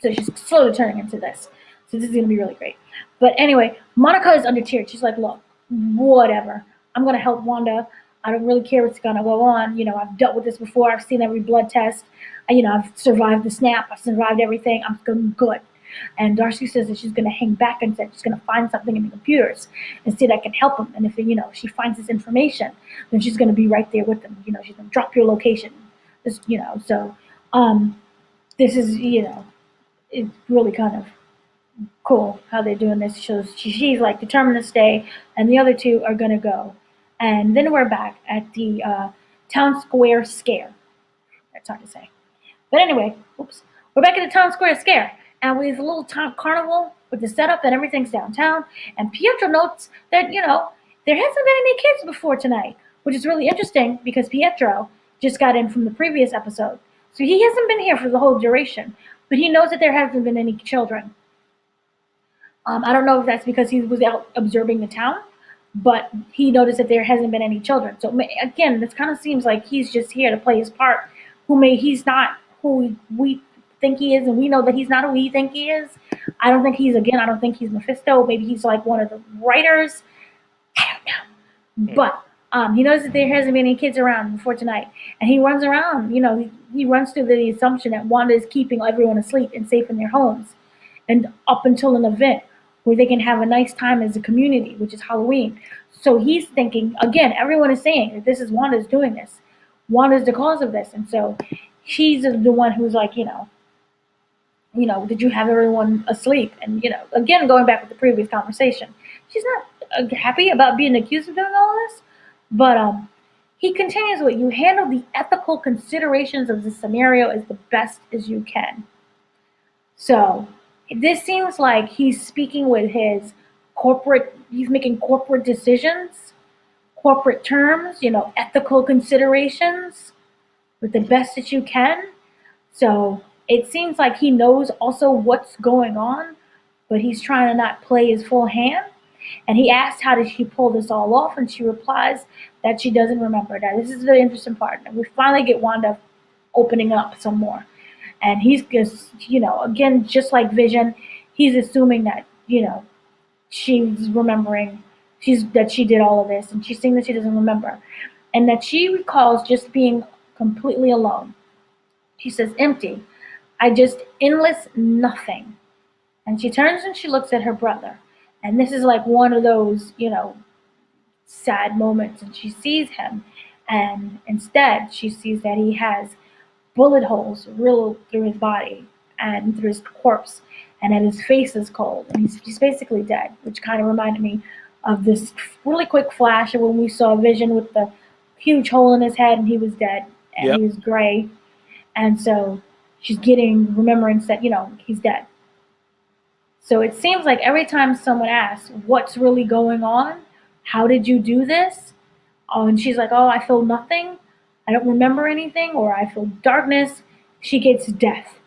So she's slowly turning into this. So this is going to be really great. But anyway, Monica is under tears. She's like, look, whatever. I'm going to help Wanda. I don't really care what's going to go on. I've dealt with this before. I've seen every blood test. I've survived the snap. I've survived everything. I'm good. And Darcy says that she's going to hang back and said she's going to find something in the computers and see that can help them. And if she finds this information, then she's going to be right there with them. She's going to drop your location. So this is it's really kind of cool how they're doing this. She's like determined to stay, and the other two are going to go. And then we're back at the town square scare. That's hard to say, but anyway, we're back at the town square scare. And we have a little town carnival with the setup and everything's downtown. And Pietro notes that, there hasn't been any kids before tonight, which is really interesting because Pietro just got in from the previous episode. So he hasn't been here for the whole duration, but he knows that there hasn't been any children. I don't know if that's because he was out observing the town, but he noticed that there hasn't been any children. So again, this kind of seems like he's just here to play his part. He's not who we think he is, and we know that he's not who we think he is. I don't think he's Mephisto. Maybe he's like one of the writers. I don't know. But he knows that there hasn't been any kids around before tonight. And he runs around, he runs through the assumption that Wanda is keeping everyone asleep and safe in their homes. And up until an event where they can have a nice time as a community, which is Halloween. So he's thinking, again, everyone is saying that this is Wanda's doing this. Wanda's the cause of this. And so she's the one who's like, did you have everyone asleep? And, again, going back with the previous conversation, she's not happy about being accused of doing all this. But he continues with, you handle the ethical considerations of the scenario as the best as you can. So this seems like he's speaking with his he's making corporate decisions, corporate terms, ethical considerations with the best that you can. So it seems like he knows also what's going on, but he's trying to not play his full hand. And he asked, how did she pull this all off? And she replies that she doesn't remember. Now, this is the interesting part. And we finally get Wanda opening up some more. And he's just, again, just like Vision, he's assuming that, she's remembering that she did all of this. And she's saying that she doesn't remember. And that she recalls just being completely alone. She says, empty. I just endless nothing. And she turns and she looks at her brother. And this is like one of those, sad moments. And she sees him. And instead, she sees that he has bullet holes riddled through his body and through his corpse. And that his face is cold. And he's basically dead, which kind of reminded me of this really quick flash of when we saw Vision with the huge hole in his head and he was dead. And Yep. he was gray. And so she's getting remembrance that, he's dead. So it seems like every time someone asks, what's really going on? How did you do this? Oh, and she's like, oh, I feel nothing. I don't remember anything. Or I feel darkness. She gets death.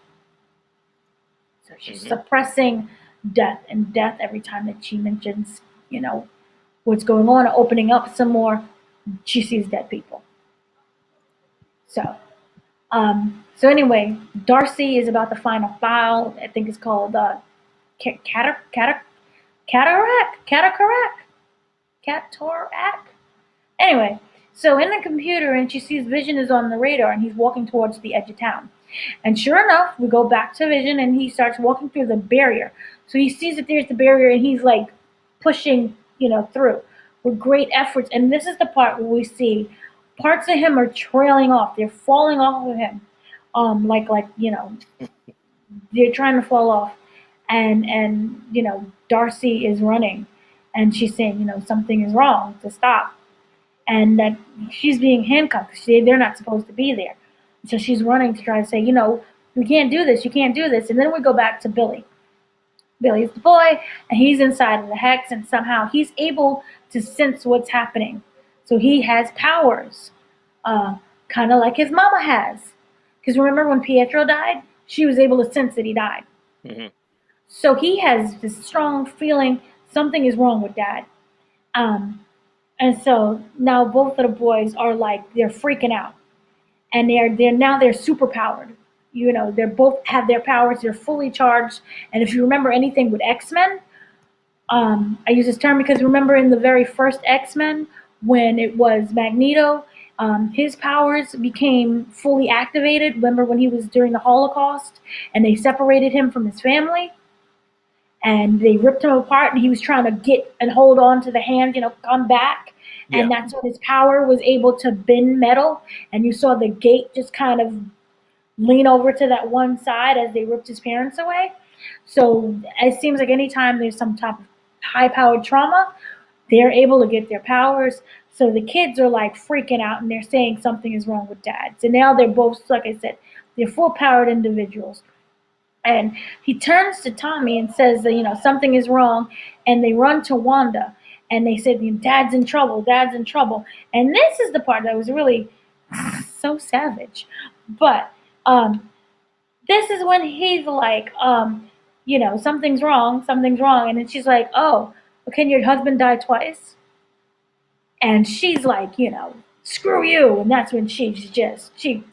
So she's suppressing death and death every time that she mentions, what's going on, opening up some more. She sees dead people. So anyway, Darcy is about to find a file. I think it's called Cataract. Anyway, so in the computer, and she sees Vision is on the radar, and he's walking towards the edge of town. And sure enough, we go back to Vision, and he starts walking through the barrier. So he sees that there's the barrier, and he's like pushing, through with great efforts. And this is the part where we see parts of him are trailing off. They're falling off of him, they're trying to fall off. And Darcy is running, and she's saying, something is wrong, to stop. And that she's being handcuffed. They're not supposed to be there. So she's running to try to say, you can't do this, you can't do this. And then we go back to Billy. Billy's the boy, and he's inside of the hex, and somehow he's able to sense what's happening. So he has powers, kind of like his mama has. Because remember when Pietro died, she was able to sense that he died. Mm-hmm. So he has this strong feeling something is wrong with Dad. And so now both of the boys are like, they're freaking out. And they're super powered. They both have their powers, they're fully charged. And if you remember anything with X-Men, I use this term because remember in the very first X-Men, when it was Magneto, his powers became fully activated. Remember when he was during the Holocaust and they separated him from his family? And they ripped him apart, and he was trying to get and hold on to the hand, come back. Yeah. And that's when his power was able to bend metal. And you saw the gate just kind of lean over to that one side as they ripped his parents away. So it seems like anytime there's some type of high-powered trauma, they're able to get their powers. So the kids are like freaking out, and they're saying something is wrong with Dad. So now they're both, like I said, they're full-powered individuals. And he turns to Tommy and says that, something is wrong. And they run to Wanda. And they said, Dad's in trouble. Dad's in trouble. And this is the part that was really so savage. But this is when he's like, something's wrong. Something's wrong. And then she's like, oh, well, can your husband die twice? And she's like, screw you. And that's when she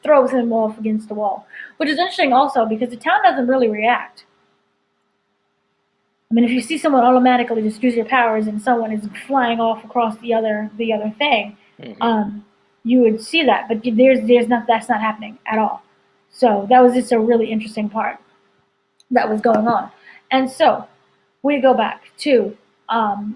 throws him off against the wall. Which is interesting also because the town doesn't really react. I mean, if you see someone automatically just use their powers and someone is flying off across the other thing, Mm-hmm. You would see that. But that's not happening at all. So that was just a really interesting part that was going on. And so we go back to,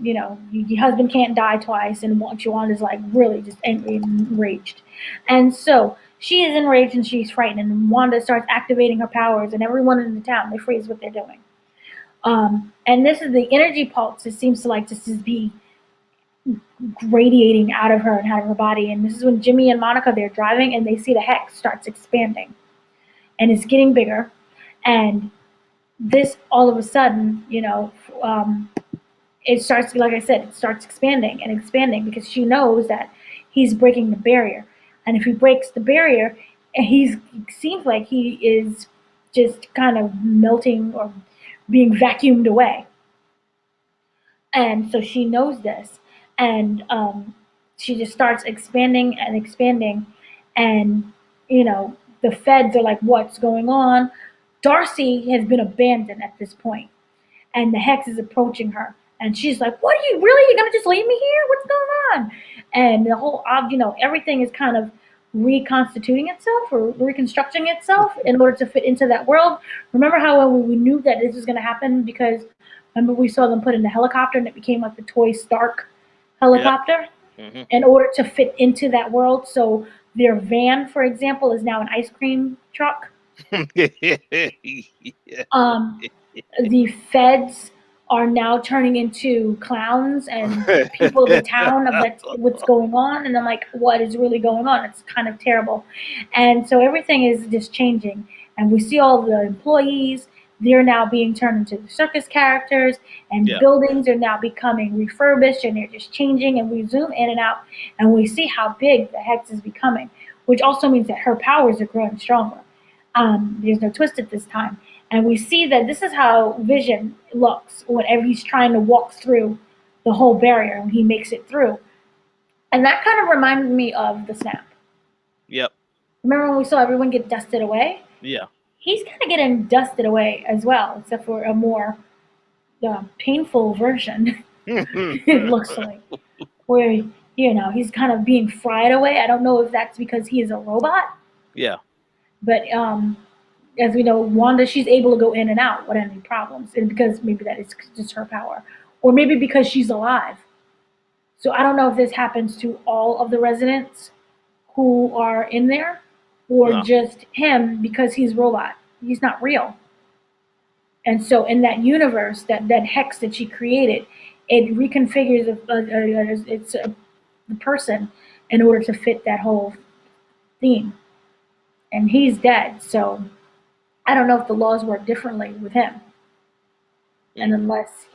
your husband can't die twice, and Wanda's like really just angry and enraged. And so she is enraged and she's frightened, and Wanda starts activating her powers, and everyone in the town, they freeze what they're doing. And this is the energy pulse that seems to like just be radiating out of her and out of her body. And this is when Jimmy and Monica, they're driving, and they see the hex starts expanding. And it's getting bigger. And this, all of a sudden, it starts, like I said, it starts expanding and expanding because she knows that he's breaking the barrier. And if he breaks the barrier, he seems like he is just kind of melting or being vacuumed away. And so she knows this, and she just starts expanding and expanding, and the feds are like, "What's going on?" Darcy has been abandoned at this point, and the hex is approaching her, and she's like, "What are you really? You're gonna just leave me here? What's going on?" And the whole, everything is kind of reconstituting itself or reconstructing itself in order to fit into that world. Remember how we knew that this was going to happen because remember we saw them put in the helicopter and it became like the toy Stark helicopter in order to fit into that world. So their van, for example, is now an ice cream truck. The feds are now turning into clowns and people of the town of what's going on. And I'm like, what is really going on? It's kind of terrible. And so everything is just changing. And we see all the employees, they're now being turned into the circus characters, and buildings are now becoming refurbished and they're just changing. And we zoom in and out and we see how big the hex is becoming, which also means that her powers are growing stronger. There's no twist at this time. And we see that this is how Vision looks whenever he's trying to walk through the whole barrier and he makes it through. And that kind of reminded me of the snap. Yep. Remember when we saw everyone get dusted away? Yeah. He's kind of getting dusted away as well, except for a more painful version, it looks like. Where, he's kind of being fried away. I don't know if that's because he is a robot. Yeah. But as we know, Wanda, she's able to go in and out without any problems. And because maybe that is just her power. Or maybe because she's alive. So I don't know if this happens to all of the residents who are in there or just him because he's robot. He's not real. And so in that universe, that hex that she created, it reconfigures the person in order to fit that whole theme. And he's dead, so I don't know if the laws work differently with him. And unless,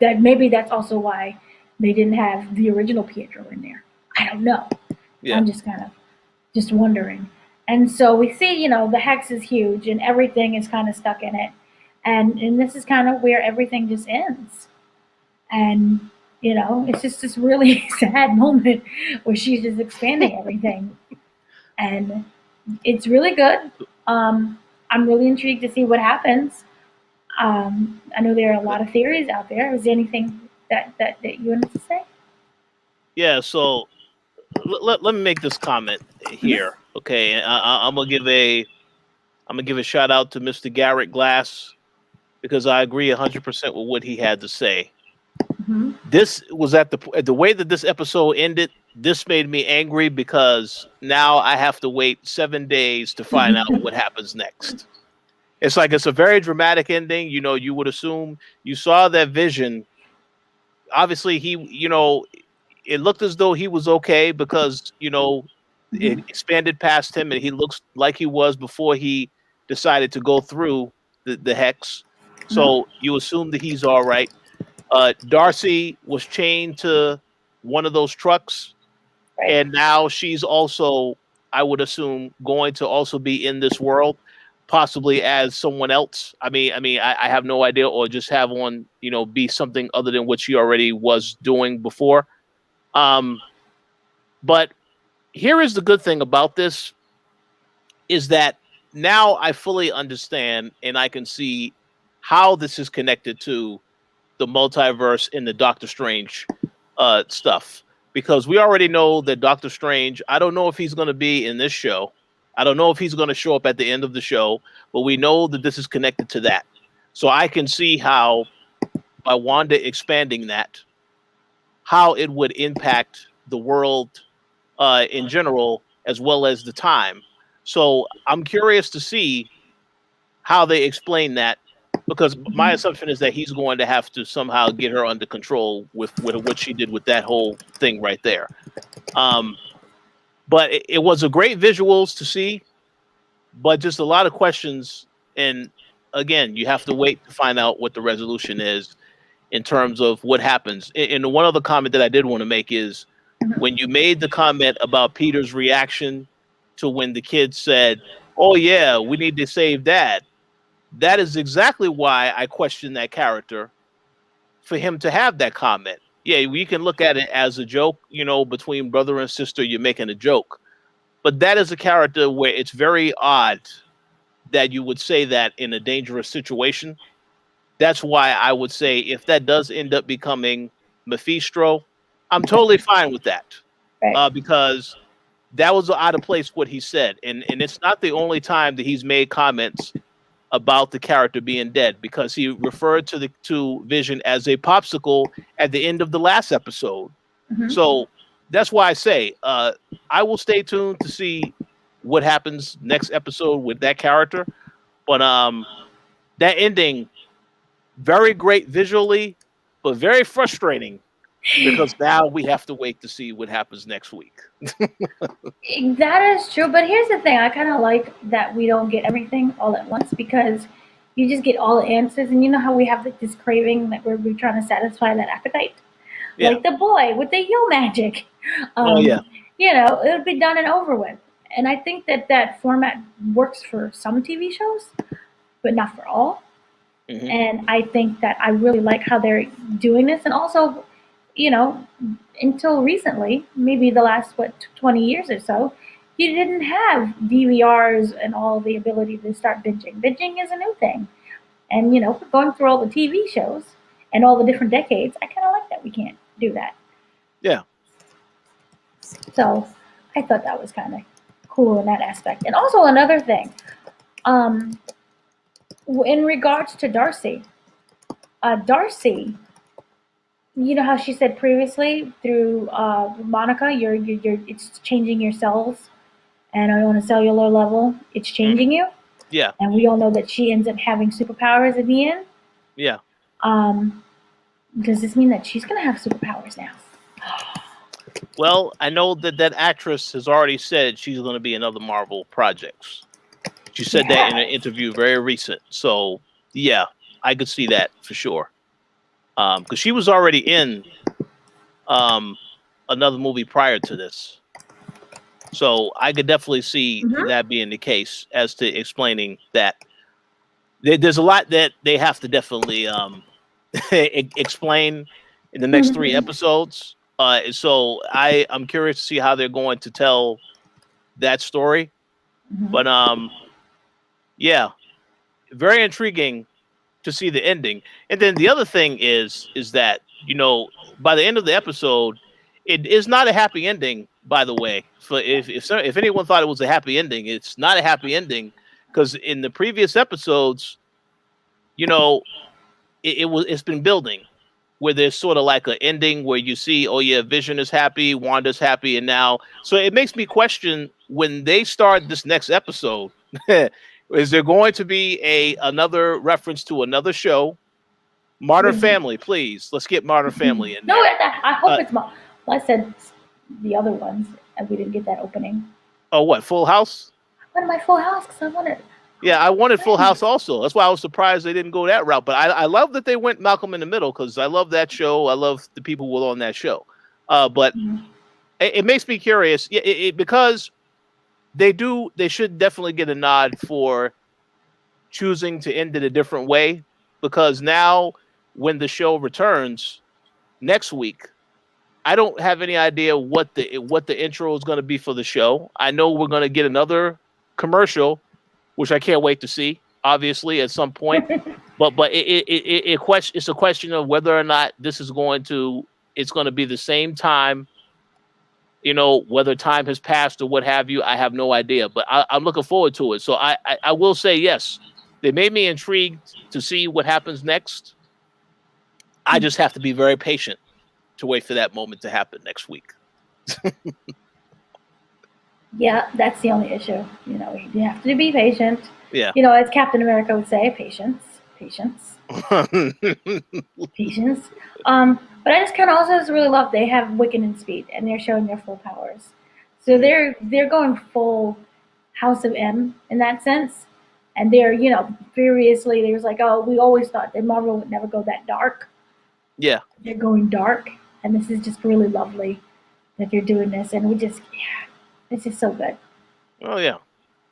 that maybe that's also why they didn't have the original Pietro in there. I don't know. Yeah. I'm just kind of just wondering. And so we see, the hex is huge and everything is kind of stuck in it. And this is kind of where everything just ends. And, it's just this really sad moment where she's just expanding everything. And it's really good. I'm really intrigued to see what happens. I know there are a lot of theories out there. Is there anything that you wanted to say? Yeah, so let me make this comment here. Okay, I'm gonna give a shout out to Mr. Garrett Glass because I agree 100% with what he had to say. Mm-hmm. This was at the way that this episode ended. This made me angry because now I have to wait 7 days to find out what happens next. It's like it's a very dramatic ending. You would assume you saw that Vision. Obviously, it looked as though he was okay because, it expanded past him and he looks like he was before he decided to go through the hex. So you assume that he's all right. Darcy was chained to one of those trucks. Right. And now she's also, I would assume, going to also be in this world, possibly as someone else. I have no idea, or just have one, be something other than what she already was doing before. But here is the good thing about this, is that now I fully understand and I can see how this is connected to the multiverse in the Doctor Strange stuff. Because we already know that Doctor Strange, I don't know if he's going to be in this show. I don't know if he's going to show up at the end of the show, but we know that this is connected to that. So I can see how, by Wanda expanding that, how it would impact the world in general, as well as the time. So I'm curious to see how they explain that, because my assumption is that he's going to have to somehow get her under control with what she did with that whole thing right there. But it was a great visuals to see, but just a lot of questions. And again, you have to wait to find out what the resolution is. in terms of what happens. And the one other comment that I did want to make is when you made the comment about Peter's reaction to when the kid said, "Oh yeah, we need to save Dad." That is exactly why I question that character, for him to have that comment. Yeah, we can look at it as a joke, between brother and sister, you're making a joke. But that is a character where it's very odd that you would say that in a dangerous situation. That's why I would say if that does end up becoming Mephisto, I'm totally fine with that. Right. Because that was out of place what he said. And it's not the only time that he's made comments about the character being dead, because he referred to Vision as a popsicle at the end of the last episode. Mhm. So that's why I say I will stay tuned to see what happens next episode with that character. But that ending, very great visually, but very frustrating, because now we have to wait to see what happens next week. That is true, but here's the thing. I kind of like that we don't get everything all at once, because you just get all the answers, and you know how we have like this craving that we're trying to satisfy that appetite, Yeah. like the boy with the yo magic. Oh, yeah. It'll be done and over with, and I think that format works for some TV shows, but not for all. Mhm. And I think that I really like how they're doing this, and also, until recently, maybe the last 20 years or so, you didn't have DVRs and all the ability to start binging. Binging is a new thing, and going through all the TV shows and all the different decades, I kind of like that we can't do that. Yeah. So I thought that was kind of cool in that aspect. And also another thing, in regards to Darcy, Darcy, you know how she said previously through Monica, it's changing your cells, and on a cellular level, it's changing you. Yeah. And we all know that she ends up having superpowers in the end. Yeah. Does this mean that she's gonna have superpowers now? Well, I know that actress has already said she's going to be in other Marvel projects. She said that in an interview very recent. So, yeah, I could see that for sure. Because she was already in another movie prior to this. So I could definitely see that being the case as to explaining that. There's a lot that they have to definitely explain in the next 3 episodes. So I'm curious to see how they're going to tell that story. But yeah, very intriguing to see the ending. And then the other thing is that, by the end of the episode, it is not a happy ending, by the way. For if anyone thought it was a happy ending, it's not a happy ending, because in the previous episodes, it's been building, where there's sort of like an ending where you see, oh yeah, Vision is happy, Wanda's happy, and now, so it makes me question when they start this next episode, is there going to be another reference to another show? Modern Family, please. Let's get Modern Family in there. No, I hope it's well, I said the other ones, and we didn't get that opening. Oh, what, Full House? I wanted my Full House because I wanted. Yeah, I wanted Full House also. That's why I was surprised they didn't go that route. But I love that they went Malcolm in the Middle, because I love that show. I love the people who were on that show. But it makes me curious, because they should definitely get a nod for choosing to end it a different way, because now when the show returns next week, I don't have any idea what the intro is going to be for the show. I know we're going to get another commercial, which I can't wait to see, obviously, at some point. but it's a question of whether or not it's going to be the same time, whether time has passed or what have you. I have no idea, but I'm looking forward to it. So I will say, yes, they made me intrigued to see what happens next. I just have to be very patient to wait for that moment to happen next week. Yeah, that's the only issue. You have to be patient. Yeah. As Captain America would say, patience. Patience. But I just kind of also just really love they have Wiccan and Speed, and they're showing their full powers. So they're going full House of M in that sense. And they're, previously there was like, oh, we always thought that Marvel would never go that dark. Yeah. They're going dark, and this is just really lovely that they're doing this, and it's just so good. Oh yeah.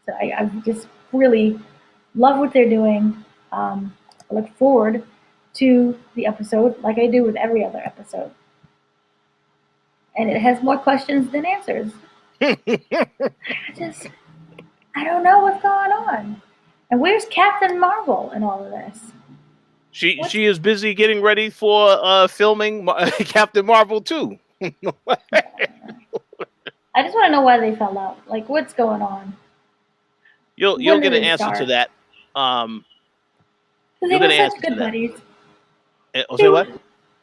So I just really love what they're doing. I look forward to the episode, like I do with every other episode, and it has more questions than answers. I just I don't know what's going on. And where's Captain Marvel in all of this? She is busy getting ready for filming Captain Marvel 2. I just want to know why they fell out. Like, what's going on? You'll get an answer to that. They were such good buddies. Say what?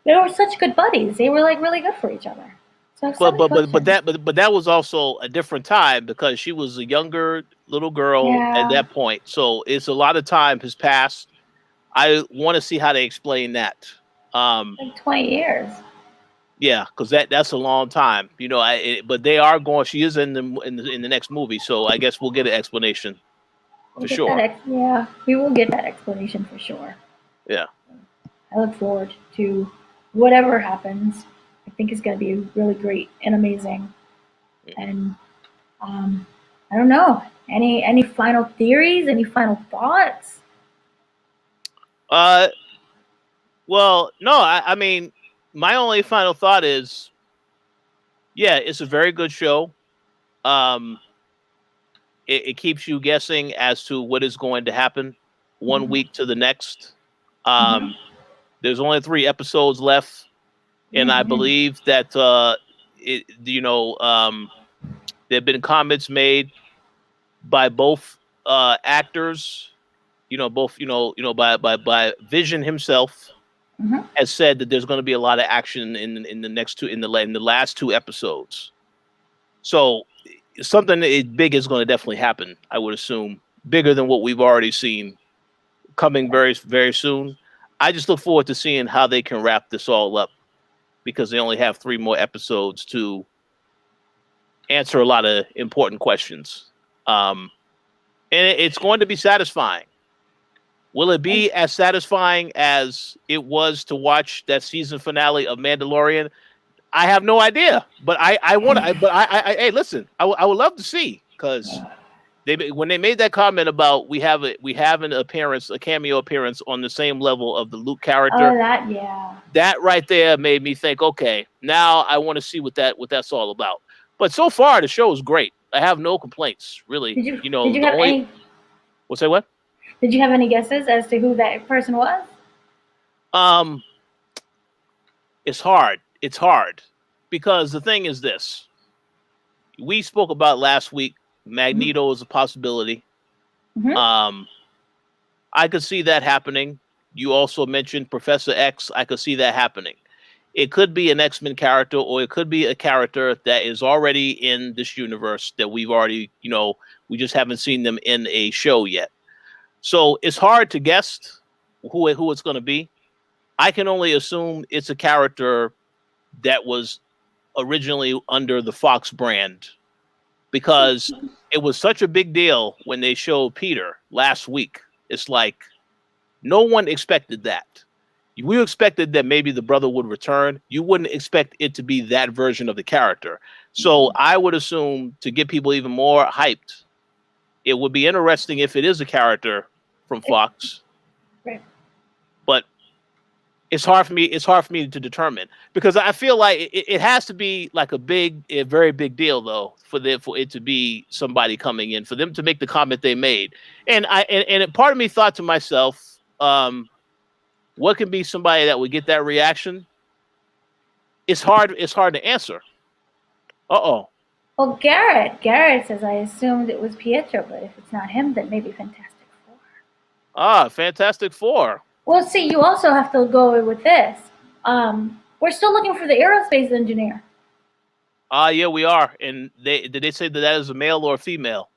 They were such good buddies. They were like really good for each other. So but that was also a different time because she was a younger little girl at that point. So it's a lot of time has passed. I want to see how they explain that. Like 20 years. Yeah, because that's a long time, you know. But they are going. She is in the next movie, so I guess we'll get an explanation for sure. Yeah, we will get that explanation for sure. Yeah, I look forward to whatever happens. I think it's going to be really great and amazing. And I don't know. Any final theories? Any final thoughts? Well, no. I mean, my only final thought is, yeah, it's a very good show. It keeps you guessing as to what is going to happen one week to the next. There's only 3 episodes left, and I believe that there have been comments made by both actors. By Vision himself has said that there's going to be a lot of action in the next 2 in the last 2 episodes. So something big is going to definitely happen. I would assume bigger than what we've already seen coming very, very soon. I just look forward to seeing how they can wrap this all up because they only have 3 more episodes to answer a lot of important questions. And it's going to be satisfying. Will it be as satisfying as it was to watch that season finale of Mandalorian? I have no idea, but I want to. But hey, listen, I would love to see because when they made that comment about we have an appearance, a cameo appearance on the same level of the Luke character. Oh, that right there made me think, okay, now I want to see what that's all about. But so far, the show is great. I have no complaints, really. Did you have any? What's that? What? Did you have any guesses as to who that person was? It's hard. It's hard because the thing is this. We spoke about last week. Magneto is a possibility. I could see that happening. You also mentioned Professor X. I could see that happening. It could be an X-Men character, or it could be a character that is already in this universe that we've already, we just haven't seen them in a show yet. So it's hard to guess who it's going to be. I can only assume it's a character that was originally under the Fox brand because it was such a big deal when they showed Peter last week. It's like no one expected that. We expected that maybe the brother would return. You wouldn't expect it to be that version of the character. So I would assume to get people even more hyped, it would be interesting if it is a character from Fox. Right. But it's hard for me to determine because I feel like it has to be like a very big deal though for it to be somebody coming in, for them to make the comment they made. And part of me thought to myself, what can be somebody that would get that reaction? It's hard to answer. Well, Garrett says I assumed it was Pietro, but if it's not him, then maybe Fantastic Four. Fantastic Four. Well, see, you also have to go with this. We're still looking for the aerospace engineer. Yeah, we are. And did they say that is a male or a female?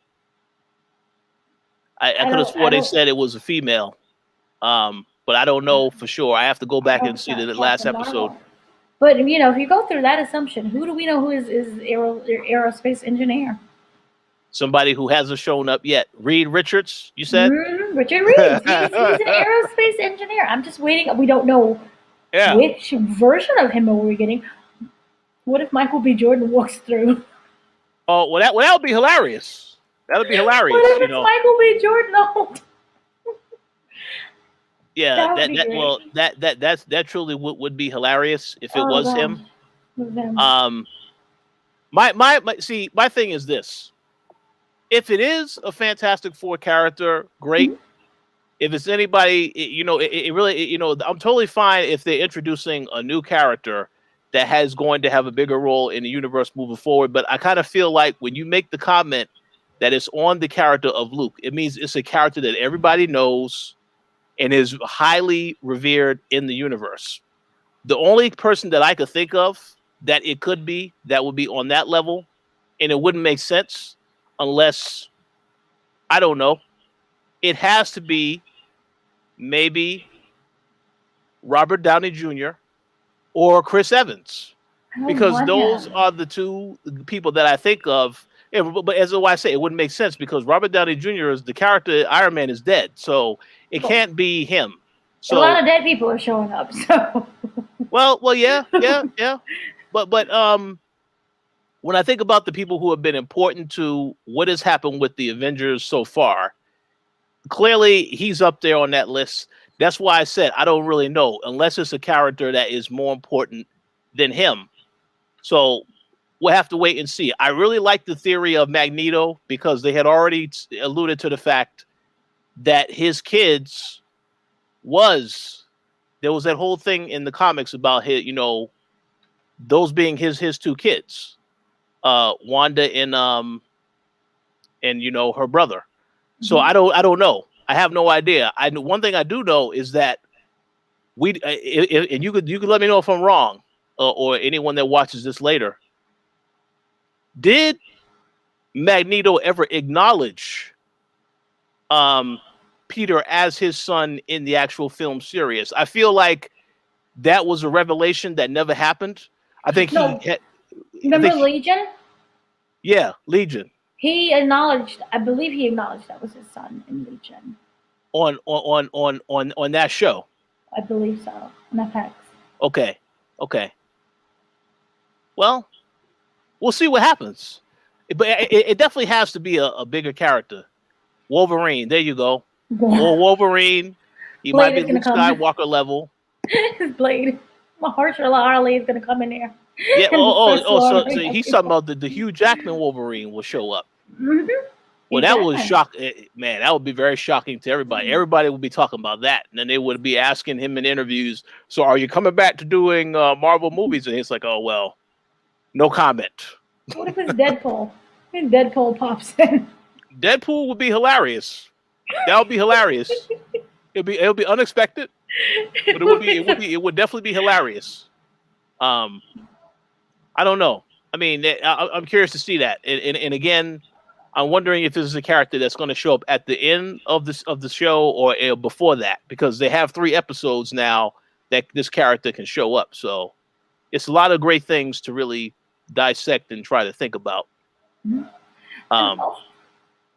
I could have sworn they said it was a female. But I don't know for sure. I have to go back and see the last episode. But if you go through that assumption, who do we know who is aerospace engineer? Somebody who hasn't shown up yet. Reed Richards, you said? Richard Reed. He's an aerospace engineer. I'm just waiting. We don't know Yeah. Which version of him are we getting? What if Michael B. Jordan walks through? Oh, that would be hilarious. That would be What hilarious. if it's Michael B. Jordan the whole time? Yeah, That would be great. that truly would be hilarious if it Oh was god. him. With them. My see, my thing is this: if it is a Fantastic Four character, great. If it's anybody, it really, I'm totally fine if they're introducing a new character that has going to have a bigger role in the universe moving forward. But I kind of feel like when you make the comment that it's on the character of Luke, it means it's a character that everybody knows and is highly revered in the universe. The only person that I could think of that it could be that would be on that level, and it wouldn't make sense unless, I don't know, it has to be maybe Robert Downey Jr. or Chris Evans, because those are the two people that I think of. Yeah, but as I say, it wouldn't make sense because Robert Downey Jr. is the character. Iron Man is dead, so it can't be him. So a lot of dead people are showing up. So well, yeah. But when I think about the people who have been important to what has happened with the Avengers so far, clearly he's up there on that list. That's why I said I don't really know unless it's a character that is more important than him. So we'll have to wait and see. I really like the theory of Magneto because they had already alluded to the fact that his kids there was that whole thing in the comics about his, those being his two kids, Wanda and her brother. So I don't know. I have no idea. One thing I do know is that and you could let me know if I'm wrong, or anyone that watches this later. Did Magneto ever acknowledge Peter as his son in the actual film series? I feel like that was a revelation that never happened. I think remember Legion? Yeah, Legion. I believe he acknowledged that was his son in Legion. On that show. I believe so. On FX. Okay. Well, we'll see what happens. But it definitely has to be a bigger character. Wolverine. There you go. More Wolverine. He might be Luke Skywalker level. His Blade. Mahershala Ali is going to come in here. Yeah. So he's talking about the Hugh Jackman Wolverine will show up. Mm-hmm. Well, that was shocking, man. That would be very shocking to everybody. Mm-hmm. Everybody would be talking about that, and then they would be asking him in interviews. So, are you coming back to doing Marvel movies? And he's like, "Oh well, no comment." What if it's Deadpool? And Deadpool pops in. Deadpool would be hilarious. That would be hilarious. It'll be unexpected, but it would definitely be hilarious. I don't know. I mean, I'm curious to see that, and again, I'm wondering if this is a character that's going to show up at the end of the show or before that, because they have 3 episodes now that this character can show up. So it's a lot of great things to really dissect and try to think about. Mm-hmm.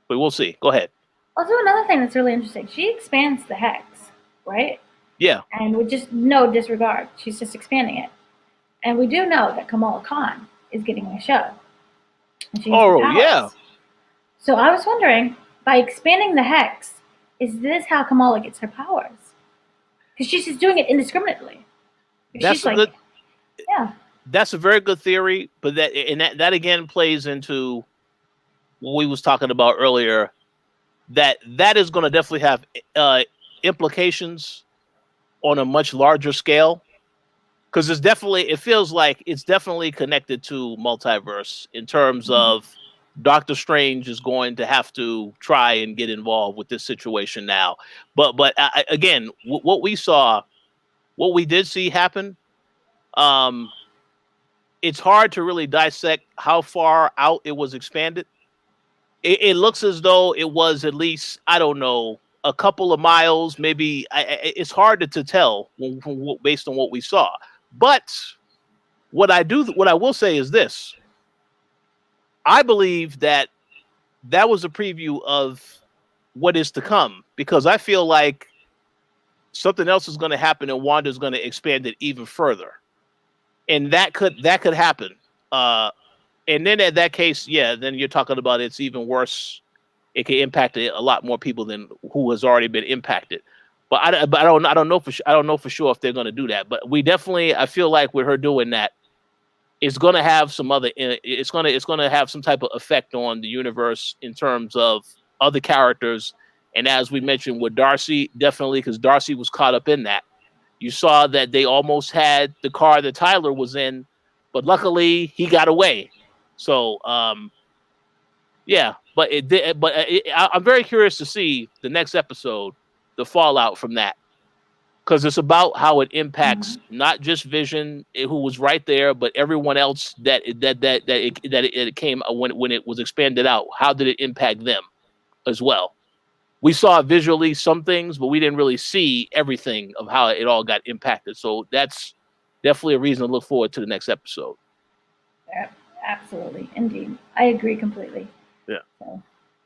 But we'll see. Go ahead. Also, another thing that's really interesting, she expands the hex, right? Yeah. And with just no disregard, she's just expanding it. And we do know that Kamala Khan is getting a show. Yeah. So I was wondering, by expanding the hex, is this how Kamala gets her powers? Because she's just doing it indiscriminately. That's a very good theory, but that again plays into what we was talking about earlier. That is going to definitely have implications on a much larger scale, because it feels like it's definitely connected to multiverse in terms of Doctor Strange is going to have to try and get involved with this situation now. But again, what we did see happen, it's hard to really dissect how far out it was expanded. It looks as though it was at least, I don't know, a couple of miles, maybe. It's hard to tell based on what we saw. But what I will say is this. I believe that was a preview of what is to come, because I feel like something else is going to happen, and Wanda's going to expand it even further, and that could happen. And then in that case, yeah, then you're talking about it's even worse. It can impact a lot more people than who has already been impacted. But I don't know for sure if they're going to do that. But we definitely, I feel like with her doing that, it's going to have some other. It's going to have some type of effect on the universe in terms of other characters. And as we mentioned with Darcy, definitely, because Darcy was caught up in that. You saw that they almost had the car that Tyler was in, but luckily he got away. So, yeah, but it did. But I'm very curious to see the next episode, the fallout from that, because it's about how it impacts not just Vision, who was right there, but everyone else that it came when it was expanded out. How did it impact them as well? We saw visually some things, but we didn't really see everything of how it all got impacted. So that's definitely a reason to look forward to the next episode. Absolutely, indeed, I agree completely. Yeah. So,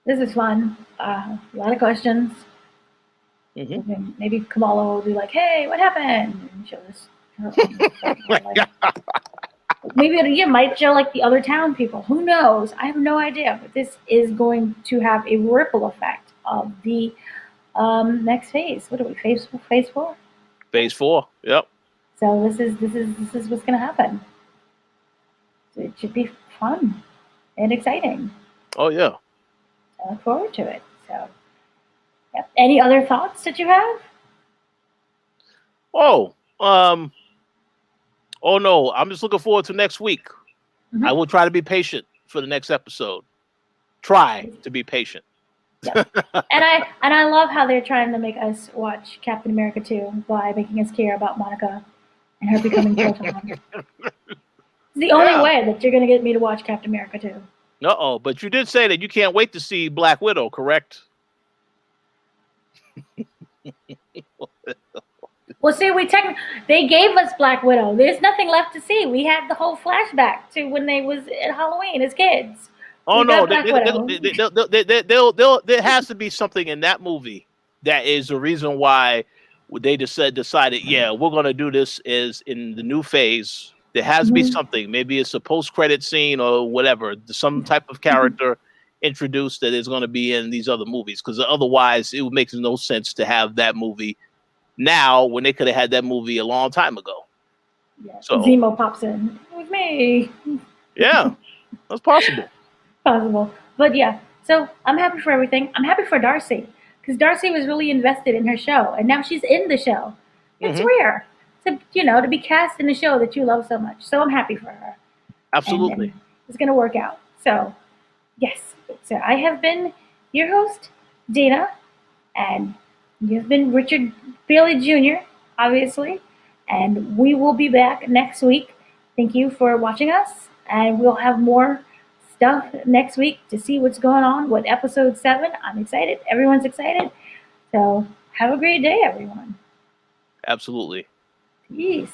this is fun. A lot of questions. Mm-hmm. Maybe Kamala will be like, "Hey, what happened?" And show us her maybe it might show like the other town people. Who knows? I have no idea. But this is going to have a ripple effect of the next phase. What are we? Phase 4? Phase 4. Yep. So this is what's going to happen. So it should be fun and exciting. Oh yeah. I look forward to it. So, yep. Any other thoughts that you have? Oh no, I'm just looking forward to next week. I will try to be patient for the next episode. Try to be patient. Yep. and I love how they're trying to make us watch Captain America 2 by making us care about Monica and her becoming Proton. It's the only way that you're going to get me to watch Captain America 2. Uh-oh, but you did say that you can't wait to see Black Widow, correct? Well, see, they gave us Black Widow. There's nothing left to see. We had the whole flashback to when they was at Halloween as kids. Oh no, there has to be something in that movie that is the reason why they decided, yeah, we're gonna do this is in the new phase. There has to be something. Maybe it's a post-credit scene or whatever, some type of character introduced that is going to be in these other movies. Because otherwise, it would make no sense to have that movie now when they could have had that movie a long time ago. Yeah. So Zemo pops in with me. Yeah, that's possible. But yeah, so I'm happy for everything. I'm happy for Darcy because Darcy was really invested in her show, and now she's in the show. It's rare to be cast in a show that you love so much. So I'm happy for her. Absolutely, and it's going to work out. So yes, so I have been your host, Dana, and you've been Richard Bailey Jr., obviously, and we will be back next week. Thank you for watching us, and we'll have more stuff next week to see what's going on with episode 7. I'm excited. Everyone's excited. So have a great day, everyone. Absolutely. Peace.